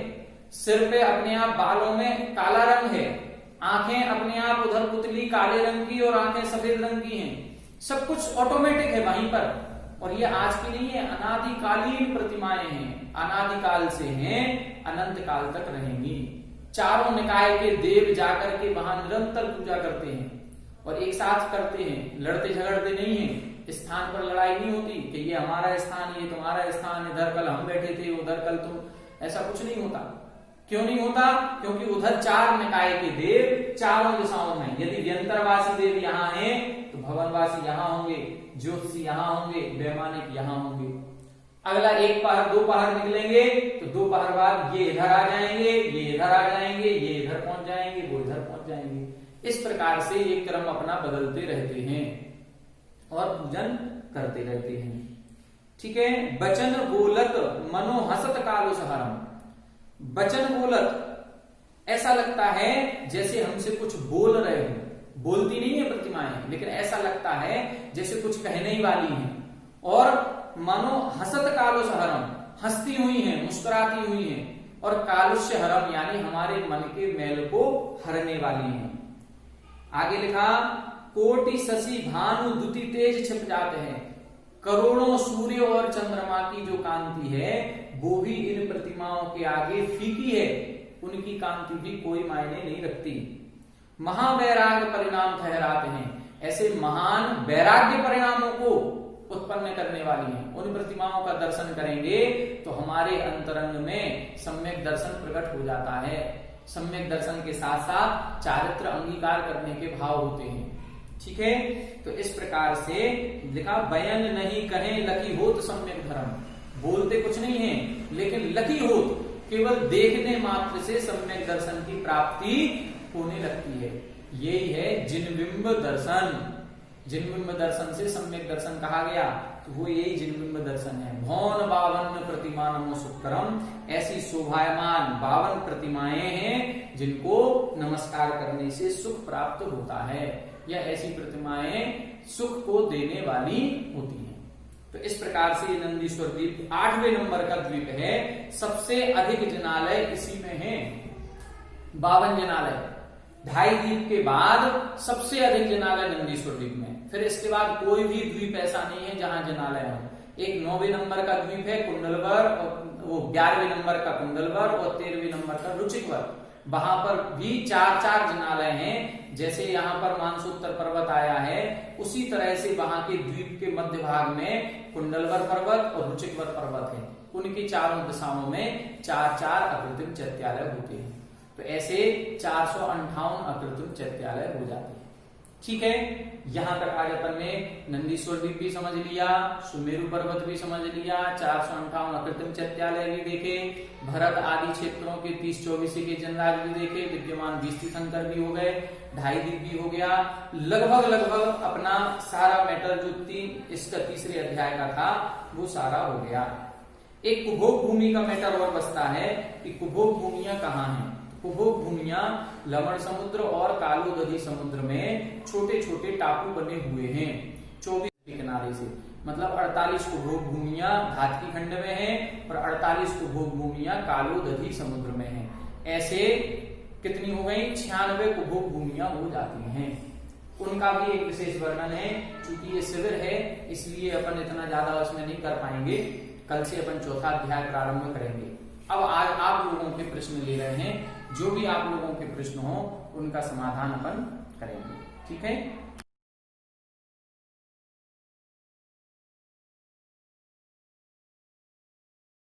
सिर पे अपने आप बालों में काला रंग है, आंखें अपने आप उधर पुतली काले रंग की और आंखें सफेद रंग की हैं। सब कुछ ऑटोमेटिक है वहीं पर। और ये आज की नहीं है, अनादिकालीन प्रतिमाएं हैं, अनादिकाल से हैं, अनंत काल तक रहेंगी। चारों निकाय के देव जाकर के वहां निरंतर पूजा करते हैं और एक साथ करते हैं, लड़ते झगड़ते नहीं है। स्थान पर लड़ाई नहीं होती कि ये हमारा स्थान, ये तुम्हारा स्थान, इधर कल हम बैठे थे, उधर कल तुम, ऐसा कुछ नहीं होता। क्यों नहीं होता? क्योंकि उधर चार निकाय के देव चारों दिशाओं में, यदि व्यंतरवासी देव यहाँ हैं तो भवनवासी यहाँ होंगे, ज्योतिषी यहाँ होंगे, वैमानिक यहाँ होंगे। अगला एक पहर दो पहर निकलेंगे तो दो पहर बाद ये इधर आ जाएंगे, ये इधर आ जाएंगे, ये इधर पहुंच जाएंगे, वो इधर पहुंच जाएंगे। इस प्रकार से ये क्रम अपना बदलते रहते हैं और पूजन करते रहते हैं। ठीक है। बचन बोलत मनो हसत कालो सहरम। बचन बोलत, ऐसा लगता है जैसे हमसे कुछ बोल रहे हो, बोलती नहीं है प्रतिमाएं, लेकिन ऐसा लगता है जैसे कुछ कहने ही वाली हैं। और मनो हसत कालो सहरम, हंसती हुई हैं, मुस्कुराती हुई हैं। और कालुष्य हरम यानी हमारे मन के मैल को हरने वाली हैं। आगे लिखा, कोटि शशि भानु दुति तेज छिप जाते हैं। करोड़ों सूर्य और चंद्रमा की जो कांति है वो भी इन प्रतिमाओं के आगे फीकी है, उनकी कांति भी कोई मायने नहीं रखती। महावैराग्य परिणाम ठहराते हैं, ऐसे महान वैराग्य परिणामों को उत्पन्न करने वाली हैं। उन प्रतिमाओं का दर्शन करेंगे तो हमारे अंतरंग में सम्यक दर्शन प्रकट हो जाता है। सम्यक दर्शन के साथ साथ चारित्र अंगीकार करने के भाव होते हैं। ठीक है। तो इस प्रकार से लिखा, बयन नहीं कहे लकी होत सम्यक धर्म। बोलते कुछ नहीं है लेकिन लकी होत, केवल देखने मात्र से सम्यक दर्शन की प्राप्ति होने लगती है। यही है जिनबिंब दर्शन। जिनबिंब दर्शन से सम्यक दर्शन कहा गया, तो वो यही जिनबिंब दर्शन है। भौन बावन प्रतिमा नमो सुकरम, ऐसी शोभायमान 52 प्रतिमाएं हैं जिनको नमस्कार करने से सुख प्राप्त होता है, या ऐसी प्रतिमाएं सुख को देने वाली होती हैं। तो इस प्रकार से नंदीश्वर द्वीप 8वें नंबर का द्वीप है। सबसे अधिक जनालय इसी में है, 52 जनालय। 2.5 द्वीप के बाद सबसे अधिक जनालय नंदीश्वर द्वीप में। फिर इसके बाद कोई भी द्वीप ऐसा नहीं है जहां जनालय हो। एक 9वें नंबर का द्वीप है कुंडलवर, और वो 11वें नंबर का कुंडलवर और 13वें नंबर का रुचिकवर। वहां पर भी 4-4 जनालय हैं। जैसे यहाँ पर मानसोत्तर पर्वत आया है, उसी तरह से वहां के द्वीप के मध्य भाग में कुंडलवर पर्वत और रुचिकवर पर्वत है। उनकी चारों दिशाओं में 4-4 अकृत्रिम चैत्यालय होते हैं। तो ऐसे 458 अकृत्रिम चैत्यालय हो जाते हैं। ठीक है। यहां तक आज अपन ने नंदीश्वर द्वीप भी समझ लिया, सुमेरु पर्वत भी समझ लिया, 458 अकृत्रिम चैत्यालय भी देखे, भरत आदि क्षेत्रों के 30-24 के जनराज भी देखे, विद्यमान 20 तीर्थंकर भी हो गए, 2.5 द्वीप भी हो गया। लगभग अपना सारा मैटर जो इसका तीसरे अध्याय का था वो सारा हो गया। एक कुभोग भूमि का मैटर और बचता है कि कुभोग भूमियां कहाँ हैं। कुभोग भूमियां लवण समुद्र और कालोदधी समुद्र में छोटे छोटे टापू बने हुए हैं 24 के किनारे से। मतलब 48 कुभोग भूमियां धातकी खंड में हैं और 48 कुभोग भूमियां कालोदधी समुद्र में हैं। ऐसे कितनी हो गई? 96 कुभोग भूमियां हो जाती हैं। उनका भी एक विशेष वर्णन है। चूंकि ये शिविर है इसलिए अपन इतना ज्यादा उसमें नहीं कर पाएंगे, कल से अपन चौथा अध्याय प्रारंभ करेंगे। अब आज आप लोगों के प्रश्न ले रहे हैं, जो भी आप लोगों के प्रश्न हो उनका समाधान अपन करेंगे। ठीक है।